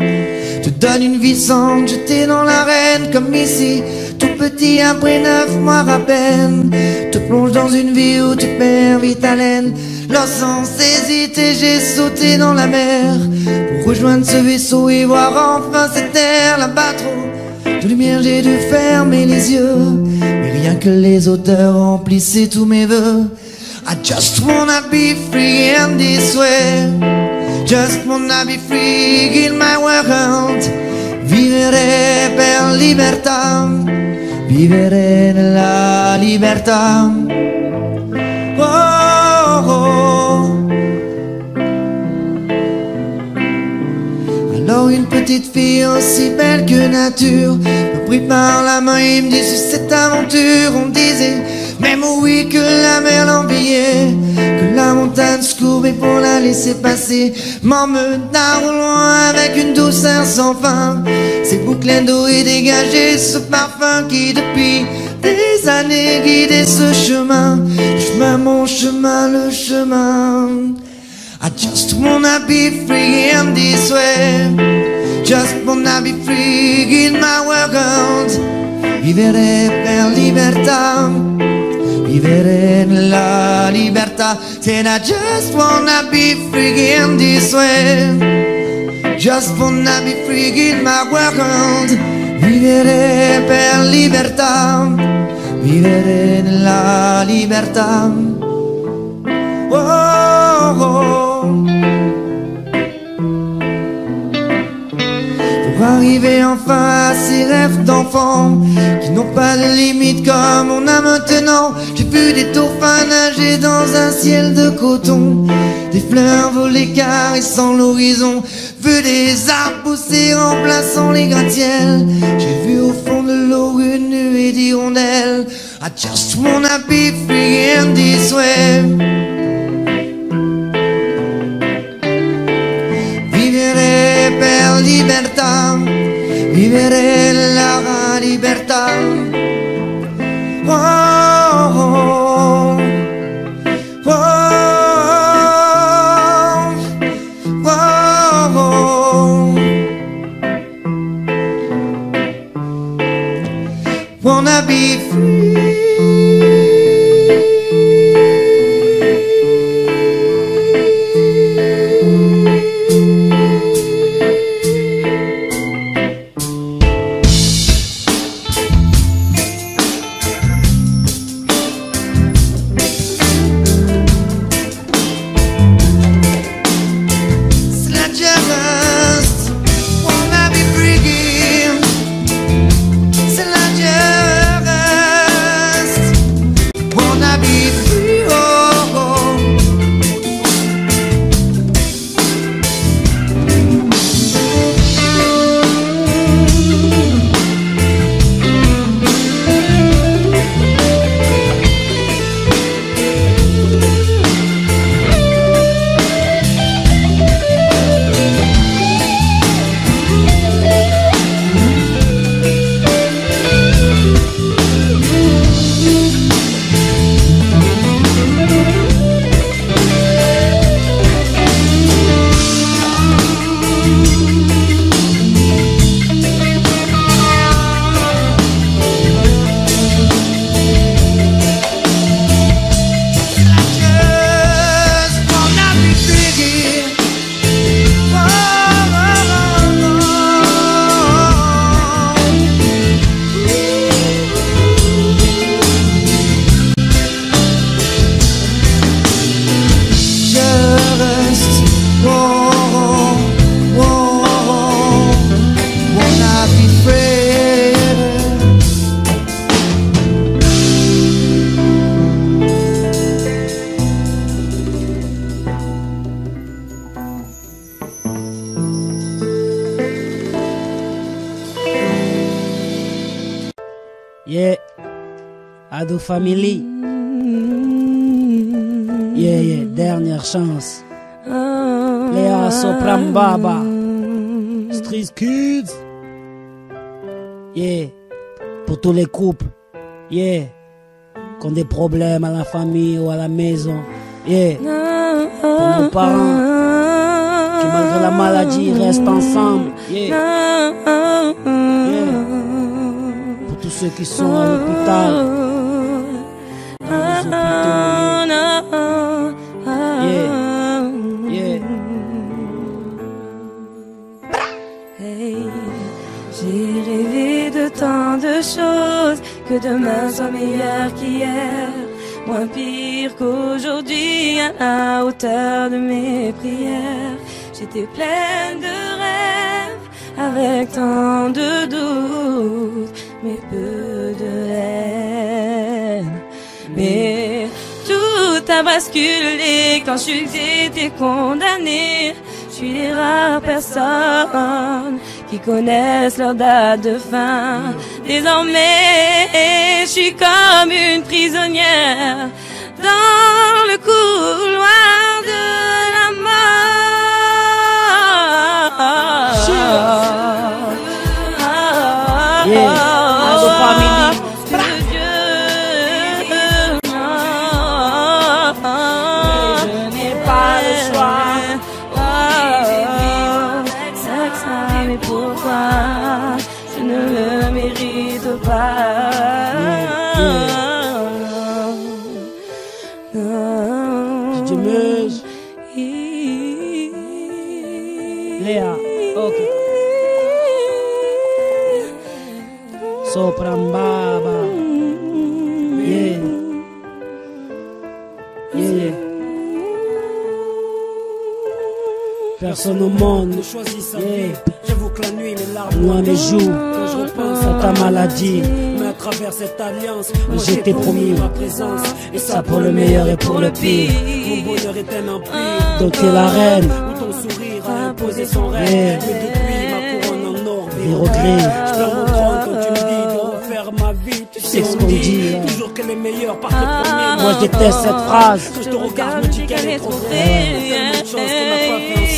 te donne une vie sans jeter dans l'arène. Comme ici, tout petit après 9 mois à peine, te plonge dans une vie où tu perds vite haleine. Là sans hésiter, j'ai sauté dans la mer pour rejoindre ce vaisseau et voir enfin cette terre. Là-bas trop de lumière, j'ai dû fermer les yeux, mais rien Rien que les odeurs remplissaient tous mes vœux. I just wanna be free in this way. Just wanna be free in my world. Vivere per libertà. Vivere nella libertà. Oh, oh. Alors une petite fille aussi belle que nature me prit par la main et me dit sur cette aventure. On disait même oui que la mer l'enviait, que la montagne se courbait pour la laisser passer, m'emmena au loin avec une douceur sans fin. Ces boucles d'eau et dégagé ce parfum qui depuis des années guidait ce chemin. Chemin, mon chemin, le chemin. I just wanna be free in this way. Just wanna be free in my world. Vivere per libertà. Vivere nella libertà. Said I just wanna be free in this way. Just wanna be free in my world. Vivere per libertà. Vivere nella libertà. Oh, oh. Pour arriver enfin à ces rêves d'enfants qui n'ont pas de limite comme on a maintenant. J'ai vu des dauphins nager dans un ciel de coton, des fleurs voler caressant l'horizon, vu des arbres pousser remplaçant les gratte-ciels. J'ai vu au fond de l'eau une nuée d'hirondelles. I just wanna be free in this way. Vivere per libertà, vivere la libertà. Oh, oh, oh, oh, oh. Wanna be free. Yeah, Ado Family. Yeah, yeah, dernière chance. Léa Sopram Baba. Street Kids. Yeah, pour tous les couples. Yeah, qui ont des problèmes à la famille ou à la maison. Yeah, pour nos parents qui malgré la maladie restent ensemble. Yeah, yeah. Pour tous ceux qui sont à l'hôpital. Hey, j'ai rêvé de tant de choses que demain soit meilleur qu'hier, moins pire qu'aujourd'hui, à la hauteur de mes prières. J'étais pleine de rêves, avec tant de doutes, mais peu de haine. Mais tout a basculé quand j'ai été condamnée. Je suis les rares personnes qui connaissent leur date de fin. Désormais, je suis comme une prisonnière dans le couloir de la mort. Ado Family. Je ne le mérite pas. Dimeuse. Léa. Ok. Soprambaba. Yeah. Yeah. Personne au monde ne choisit sa vie. J'avoue que la nuit, les larmes loin mes joues. Quand je repense à ta maladie, mais à travers cette alliance, moi j'étais promis ma présence. Et ça pour le meilleur et pour le pire. Mon bonheur est un empire. Donc t'es la reine. Où ton sourire a imposé son rêve. Mais depuis ma couronne en or, des regrets. Je perds mon trône quand tu me dis de refaire ma vie. Tu sais ce qu'on dit. Toujours que les meilleurs partent premiers. Moi je déteste cette phrase. Quand je te regarde, je me dis qu'elle est trop vraie.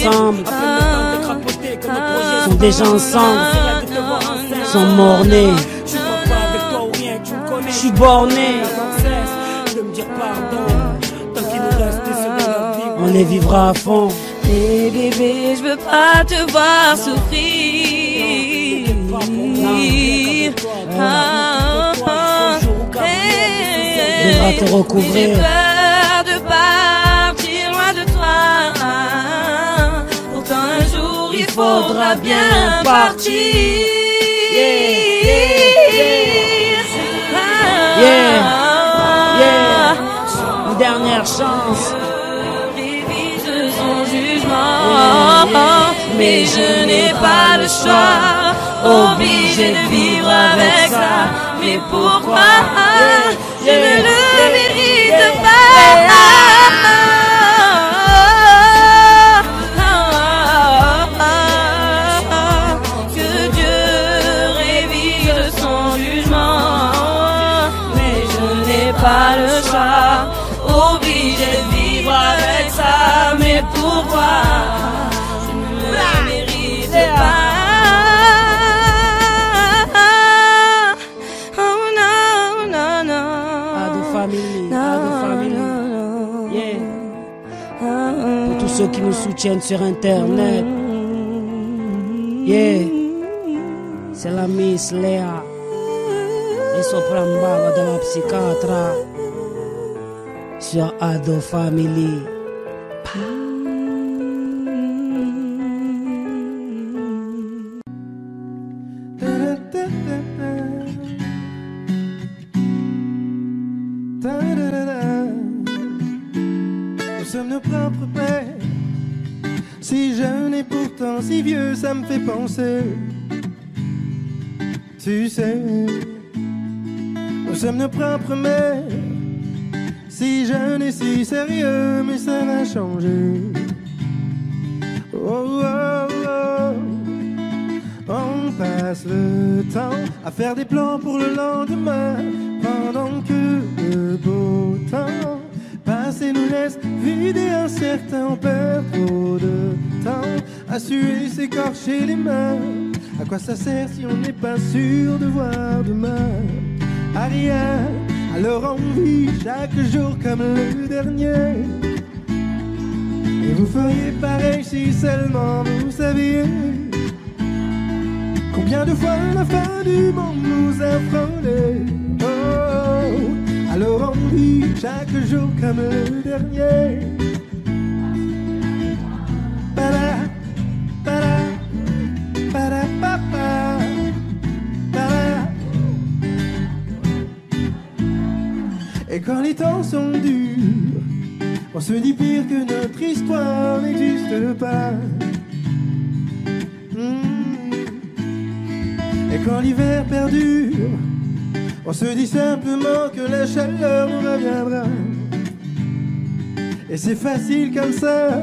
Ensemble, sont déjà ensemble, sont mornés. Je suis borné. On les vivra à fond. Et bébé, je veux pas te voir souffrir. Devra te recouvrir. J'ai peur de partir loin de toi. Il faudra bien partir. Une dernière chance. Révise son jugement, mais je n'ai pas le choix. Obligé de vivre avec ça. Mais pourquoi je ne le mérite pas? Pas le choix, obligé de vivre avec ça, mais pourquoi je ne le mérite pas? Oh non, non, non. Ado Family, Ado Family. Yeah. Pour tous ceux qui nous soutiennent sur internet. Yeah. C'est la Miss Léa. Et Soprambaba de la psychiatre sur Ado Family. Nous sommes nos propres pères, si jeunes et pourtant si vieux, ça me fait penser. Tu sais, nous sommes nos propres mères, si jeunes et si sérieux, mais ça va changer. Oh, oh, oh. On passe le temps à faire des plans pour le lendemain, pendant que le beau temps passe et nous laisse vider incertain. On perd trop de temps à suer, s'écorcher les mains. À quoi ça sert si on n'est pas sûr de voir demain? À rien, alors on vit chaque jour comme le dernier. Et vous feriez pareil si seulement vous saviez combien de fois la fin du monde nous a frôlé. Oh, alors on vit chaque jour comme le dernier. Para, para, para, papa, para. Et quand les temps sont durs, on se dit pire que notre histoire n'existe pas. Et quand l'hiver perdure, on se dit simplement que la chaleur nous reviendra. Et c'est facile comme ça,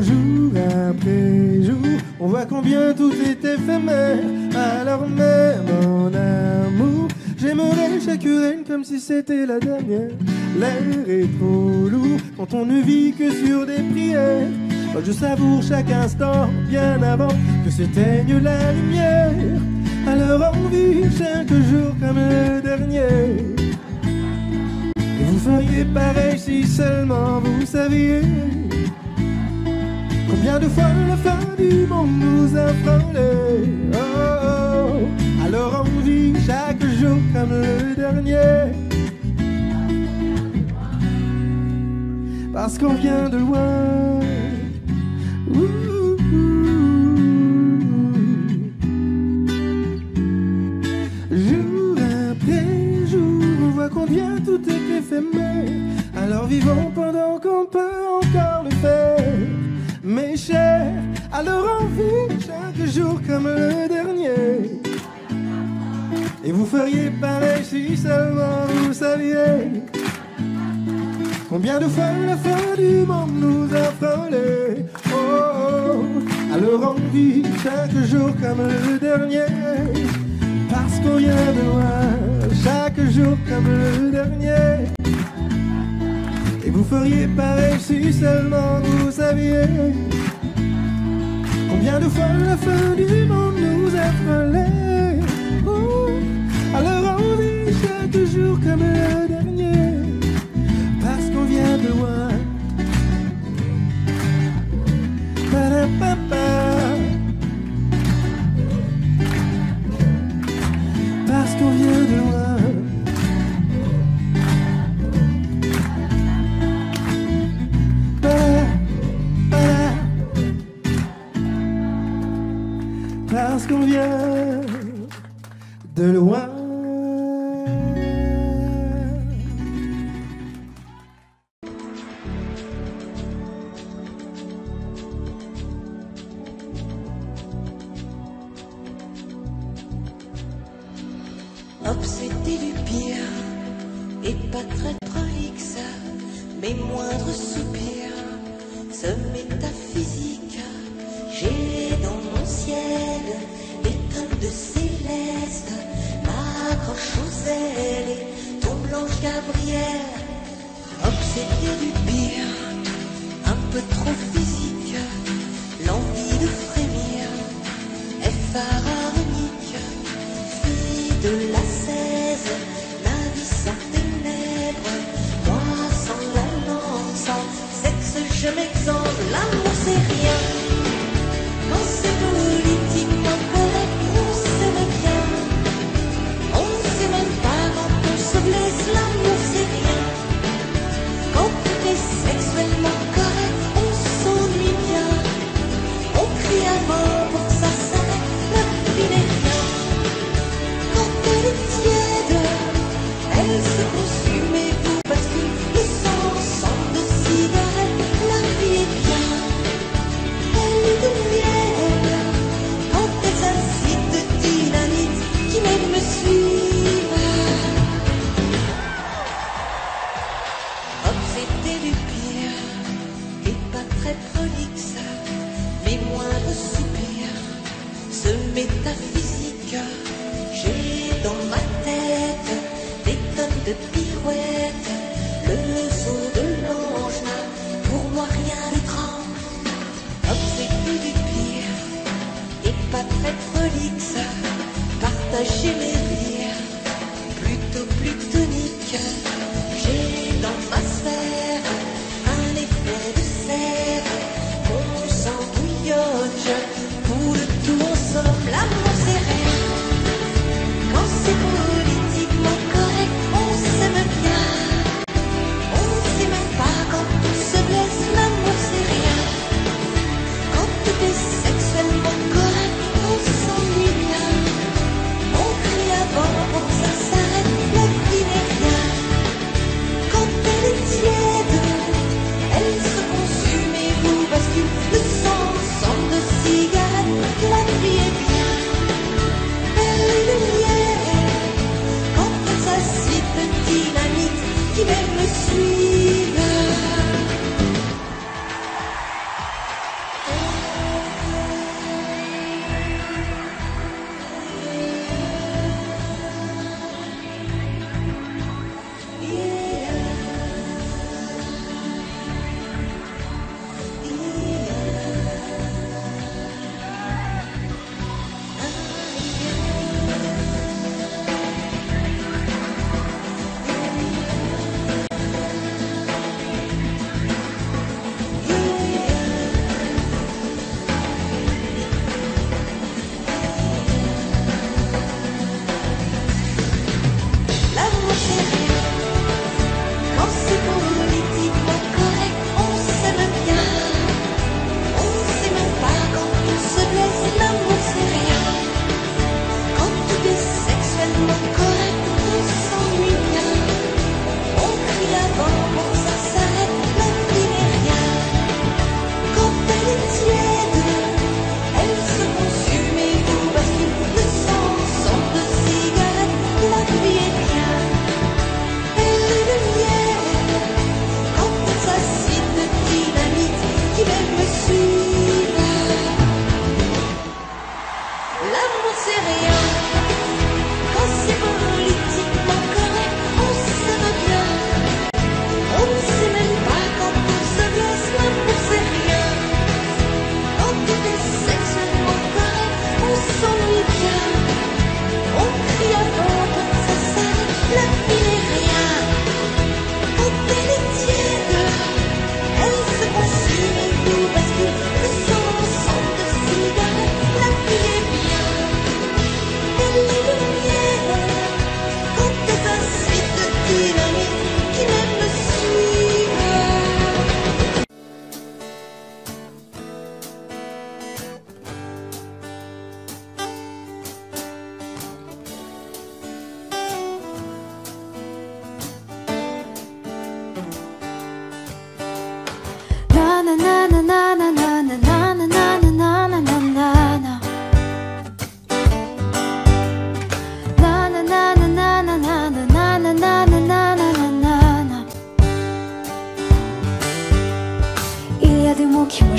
jour après jour, on voit combien tout est éphémère. Alors même en amour, j'aimerais chaque urine comme si c'était la dernière. L'air est trop lourd quand on ne vit que sur des prières. Moi je savoure chaque instant bien avant que s'éteigne la lumière. Alors on vit chaque jour comme le dernier. Et vous feriez pareil si seulement vous saviez combien de fois la fin du monde nous a frôlé. Oh, oh. Alors on vit chaque jour comme le dernier. Parce qu'on vient de loin. Jour après jour, on voit combien tout est éphémère. Alors vivons pendant qu'on peut encore le faire. Mes chers, alors on vit chaque jour comme le dernier. Et vous feriez pareil si seulement vous saviez combien de fois la fin du monde nous a frôlé. Oh, oh. Alors on vit chaque jour comme le dernier. Parce qu'on vient de loin, chaque jour comme le dernier. Et vous feriez pareil si seulement vous saviez combien de fois la fin du monde nous a frôlé. Oh, alors on vit chaque jour comme le dernier. Parce qu'on vient de loin. Parapapa. Parce qu'on vient de loin. Parce qu'on vient de loin. Obsédé du pire et pas très prolixe, mes moindres soupirs se métaphysique. J'ai dans mon ciel des teintes de céleste, m'accroche aux ailes et ton blanche Gabrielle. Obsédé du pire, un peu trop physique, l'envie de frémir est pharaonique. Fille de la 16, la vie sans ténèbres, moi sans la langue, sans sexe je m'exemple. L'amour c'est rien, quand c'est politiquement correct, on s'aime bien. On ne sait même pas quand on se blesse, l'amour c'est rien. Quand tout est sexuellement correct, on s'ennuie suivent.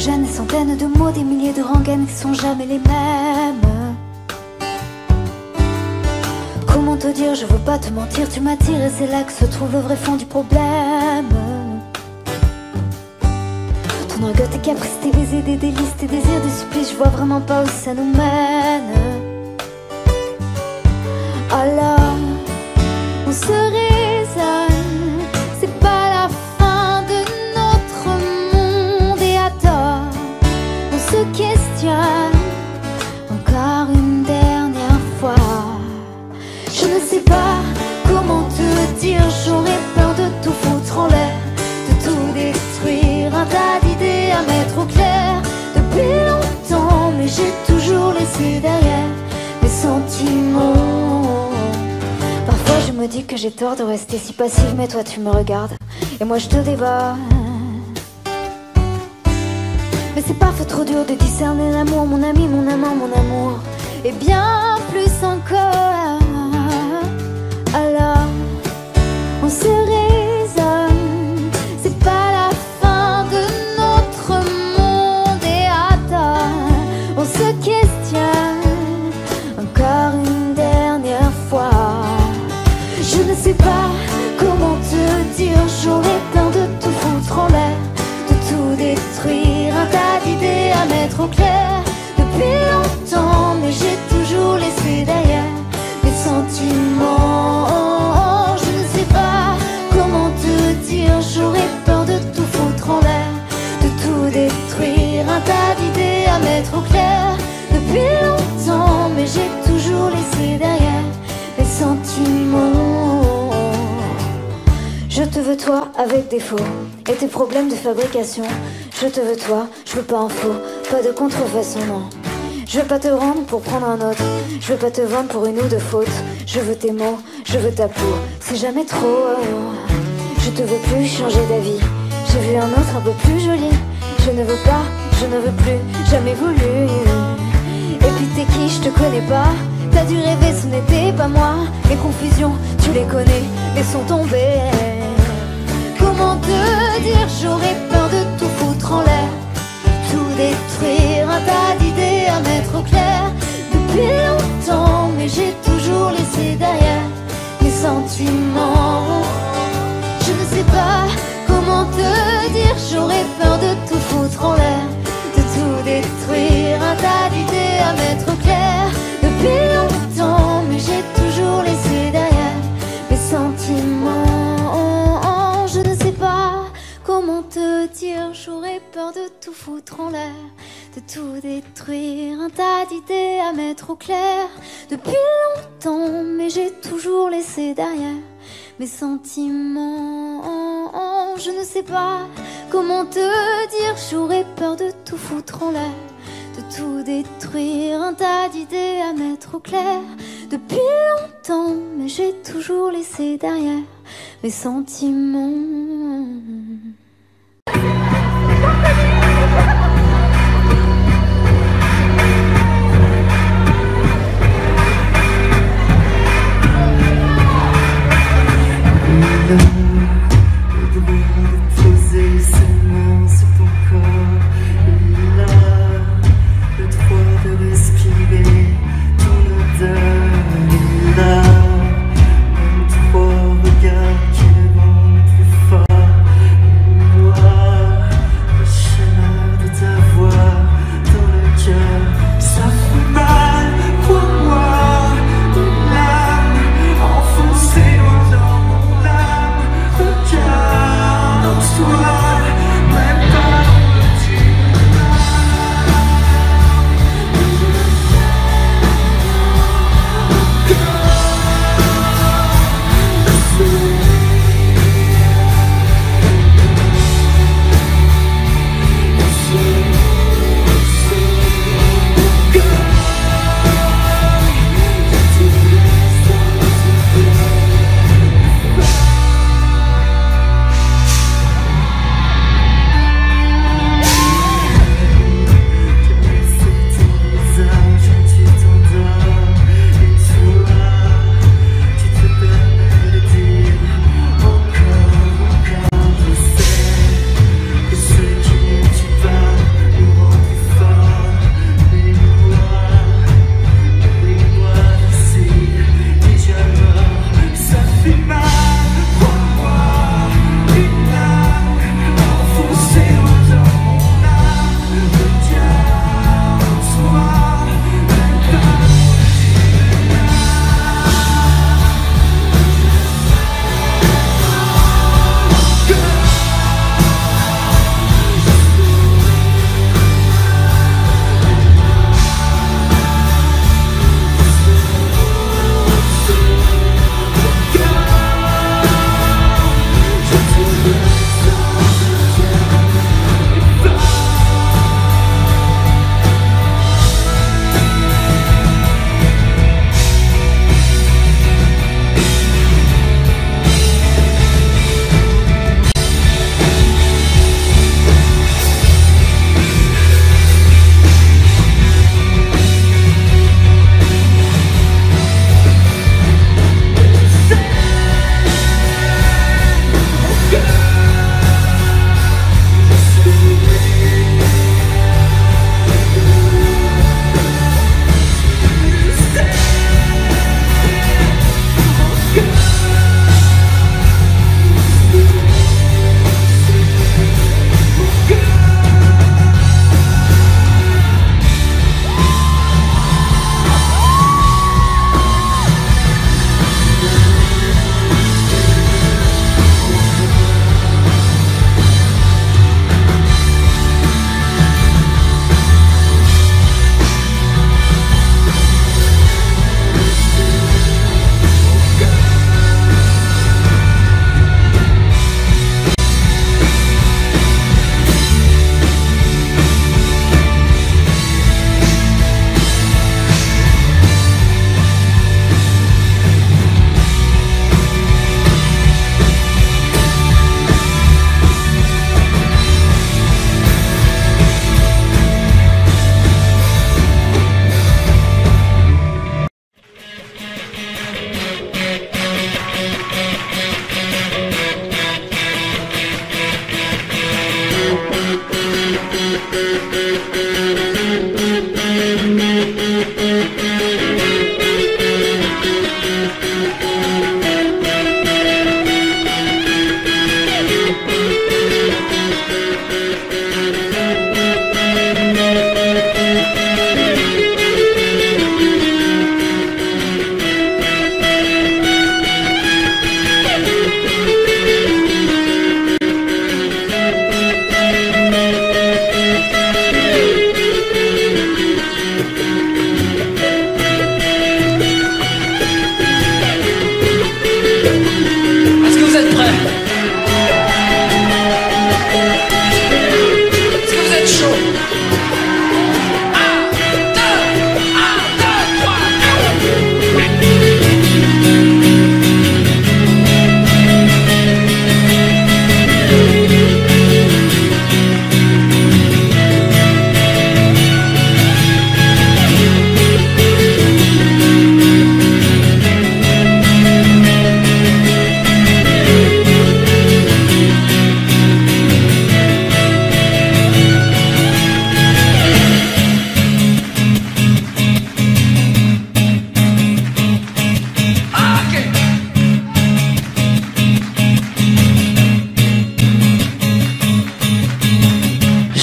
Des centaines de mots, des milliers de rengaines qui sont jamais les mêmes. Comment te dire, je veux pas te mentir, tu m'attires et c'est là que se trouve le vrai fond du problème. Ton orgueil, tes caprices, tes baisers, des délices, tes désirs, des supplices, je vois vraiment pas où ça nous mène. Alors, on se raisonne, c'est pas la fin de notre monde et à tort, on se questionne encore une dernière fois. Je ne sais pas comment te dire, j'aurais peur de tout foutre en l'air, de tout détruire, un tas d'idées à mettre au clair depuis longtemps, mais j'ai toujours laissé derrière mes sentiments. Parfois je me dis que j'ai tort de rester si passive, mais toi tu me regardes et moi je te dévore. Mais c'est parfois trop dur de discerner l'amour, mon ami, mon amant, mon amour, et bien plus encore. Alors, on se raisonne, c'est pas la fin de notre monde et attends, on se questionne encore une dernière fois. Je ne sais pas comment te dire, j'aurais peur de tout foutre en l'air, de tout détruire, un tas d'idées à mettre au clair depuis longtemps, mais j'ai toujours laissé derrière mes sentiments. Je ne sais pas comment te dire, j'aurais peur de tout foutre en l'air, de tout détruire, un tas d'idées à mettre au clair depuis longtemps, mais j'ai toujours laissé derrière mes sentiments. Je te veux toi avec défaut et tes problèmes de fabrication. Je te veux toi, je veux pas un faux, pas de contrefaçon, non. Je veux pas te rendre pour prendre un autre, je veux pas te vendre pour une ou deux fautes. Je veux tes mots, je veux ta peau, c'est jamais trop. Je te veux plus changer d'avis, j'ai vu un autre un peu plus joli. Je ne veux pas, je ne veux plus, jamais voulu. Et puis t'es qui, je te connais pas. T'as dû rêver, ce n'était pas moi. Les confusions, tu les connais, laissons tomber. dire, j'aurais peur de tout foutre en l'air, tout détruire, un tas d'idées à mettre au clair. Depuis longtemps, mais j'ai toujours laissé derrière mes sentiments. Je ne sais pas comment te dire, j'aurais peur de tout foutre en l'air, de tout détruire, un tas d'idées à mettre au clair. Depuis longtemps, mais j'ai toujours laissé derrière mes sentiments. Je ne sais pas comment te dire, j'aurais peur de tout foutre en l'air, de tout détruire, un tas d'idées à mettre au clair. Depuis longtemps, mais j'ai toujours laissé derrière mes sentiments. Je ne sais pas comment te dire, j'aurais peur de tout foutre en l'air, de tout détruire, un tas d'idées à mettre au clair. Depuis longtemps, mais j'ai toujours laissé derrière mes sentiments. Le droit de poser ses mains sur ton corps. Il a le droit de respirer ton odeur. Il a même trois regards qui le rendent plus fort.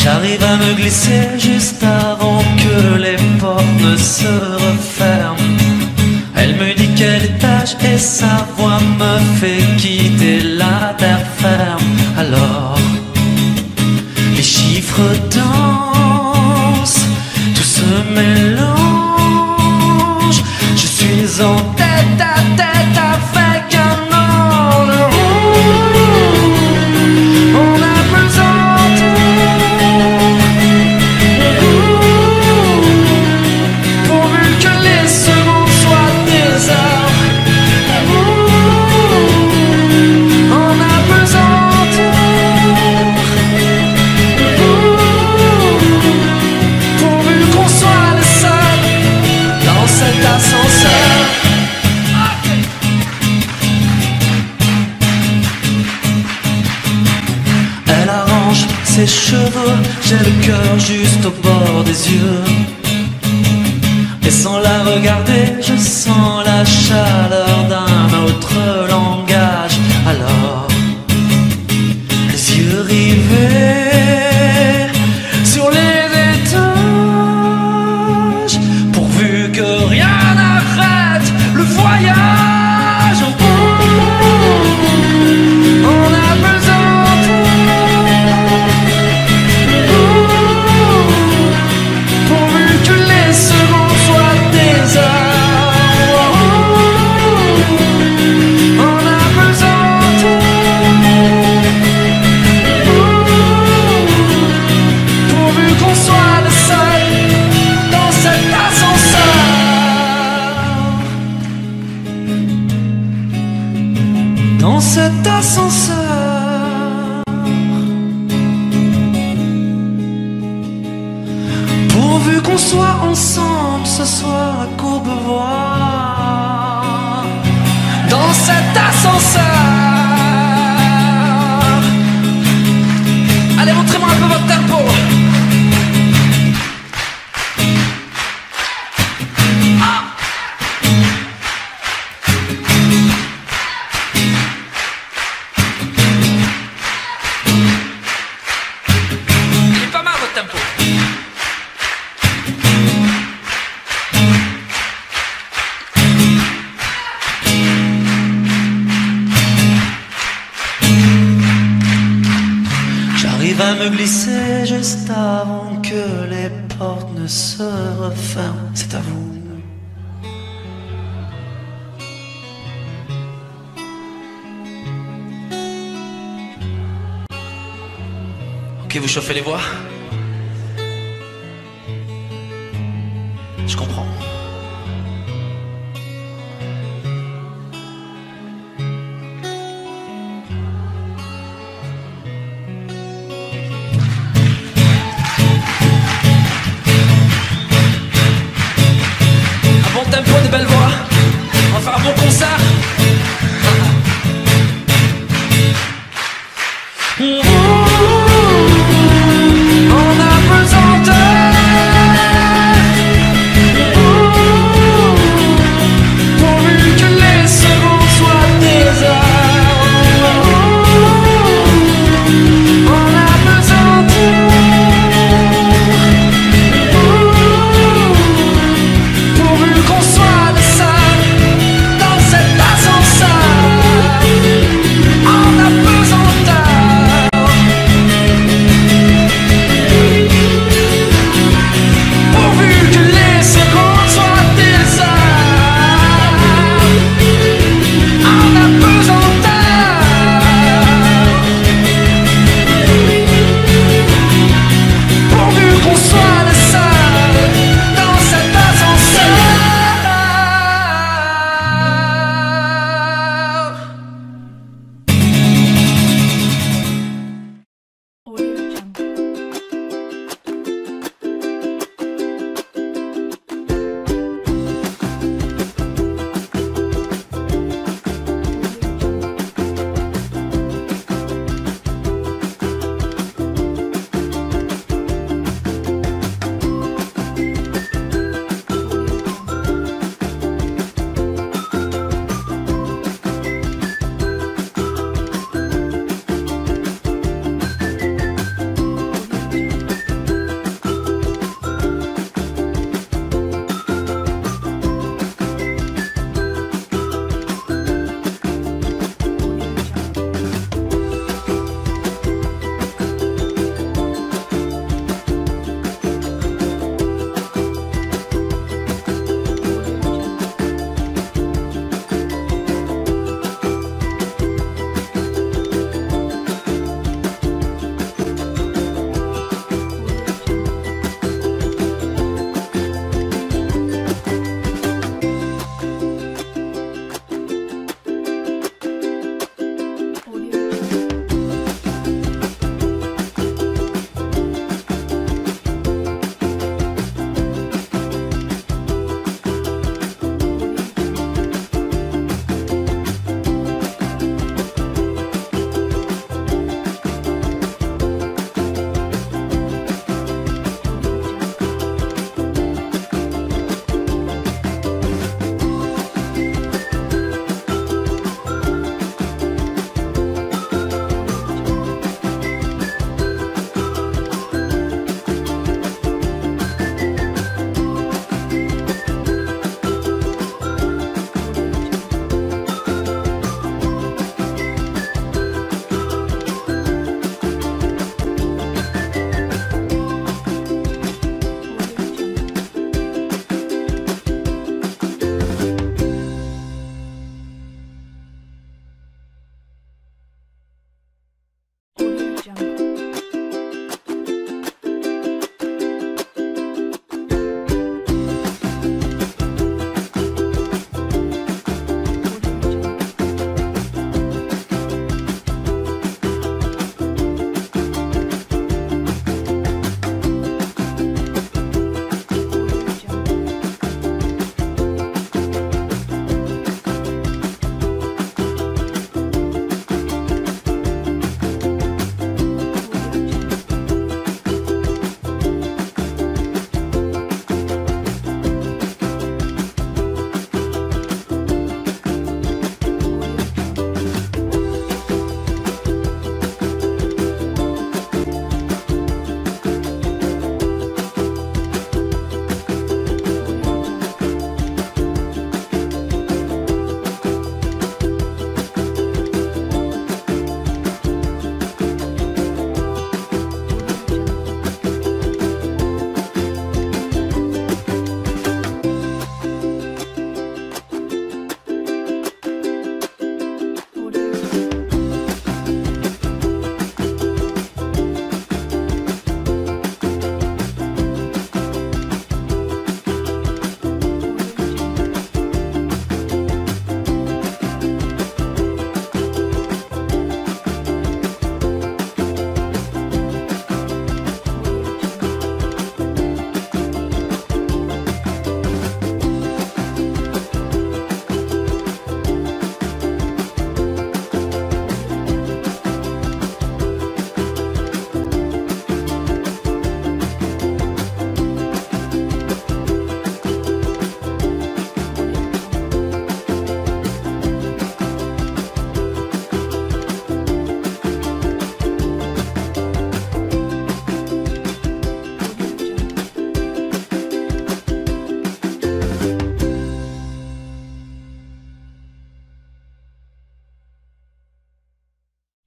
J'arrive à me glisser juste avant que les portes ne se referment. Elle me dit quel étage et sa voix me fait quitter la terre ferme. Alors les chiffres dansent, tout se mélange. Je suis en tête à tête avec un ange. On a besoin pourvu que les secondes soient des heures. On a besoin pourvu qu'on soit les seuls dans cet ascenseur. Elle arrange ses cheveux, j'ai le cœur juste au bord des yeux. Et sans la regarder, je sens la chaleur d'un autre langage. Alors, les yeux rivés sur les étages, pourvu que rien n'arrête le voyage. On a besoin pourvu que les secondes soient des heures. On a besoin pourvu qu'on soit le seul dans cet ascenseur. Dans cet ascenseur. Pourvu qu'on soit ensemble ce soir à Courbevoie. Dans cet ascenseur. Allez, montrez-moi un peu votre tempo. Il est pas mal votre tempo. J'arrive à me glisser juste avant que les portes ne se referment. C'est à vous. Ok, vous chauffez les voix. Je comprends. Un bon tempo, des belles voix. On va faire un bon concert.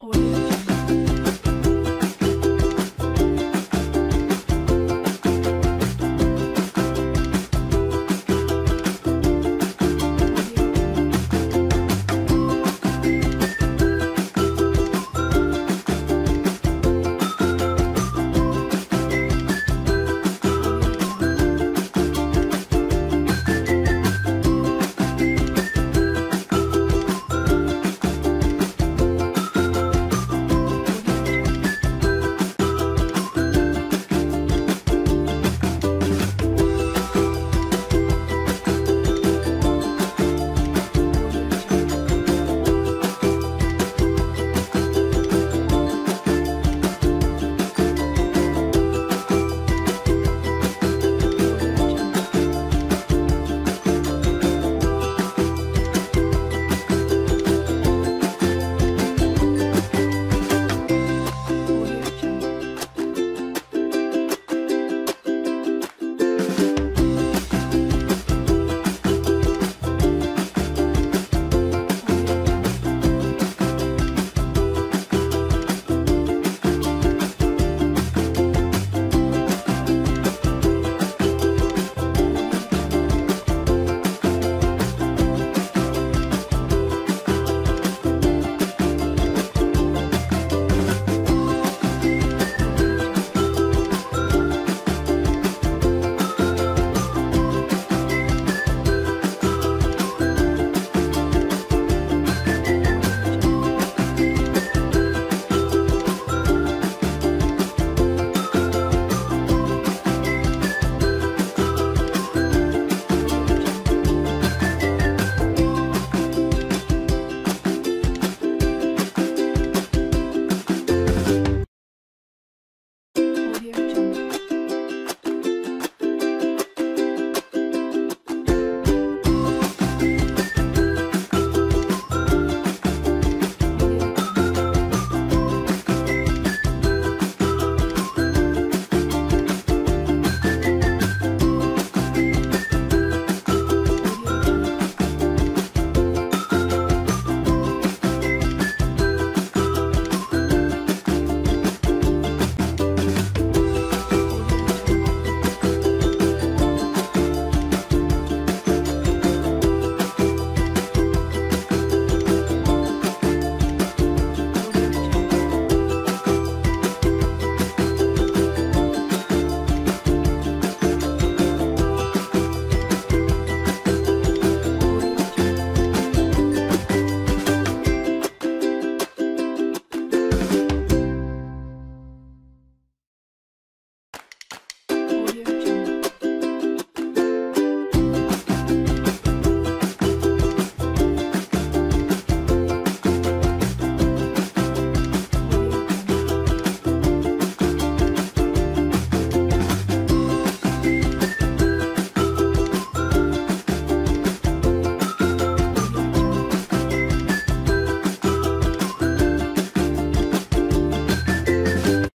Ouais.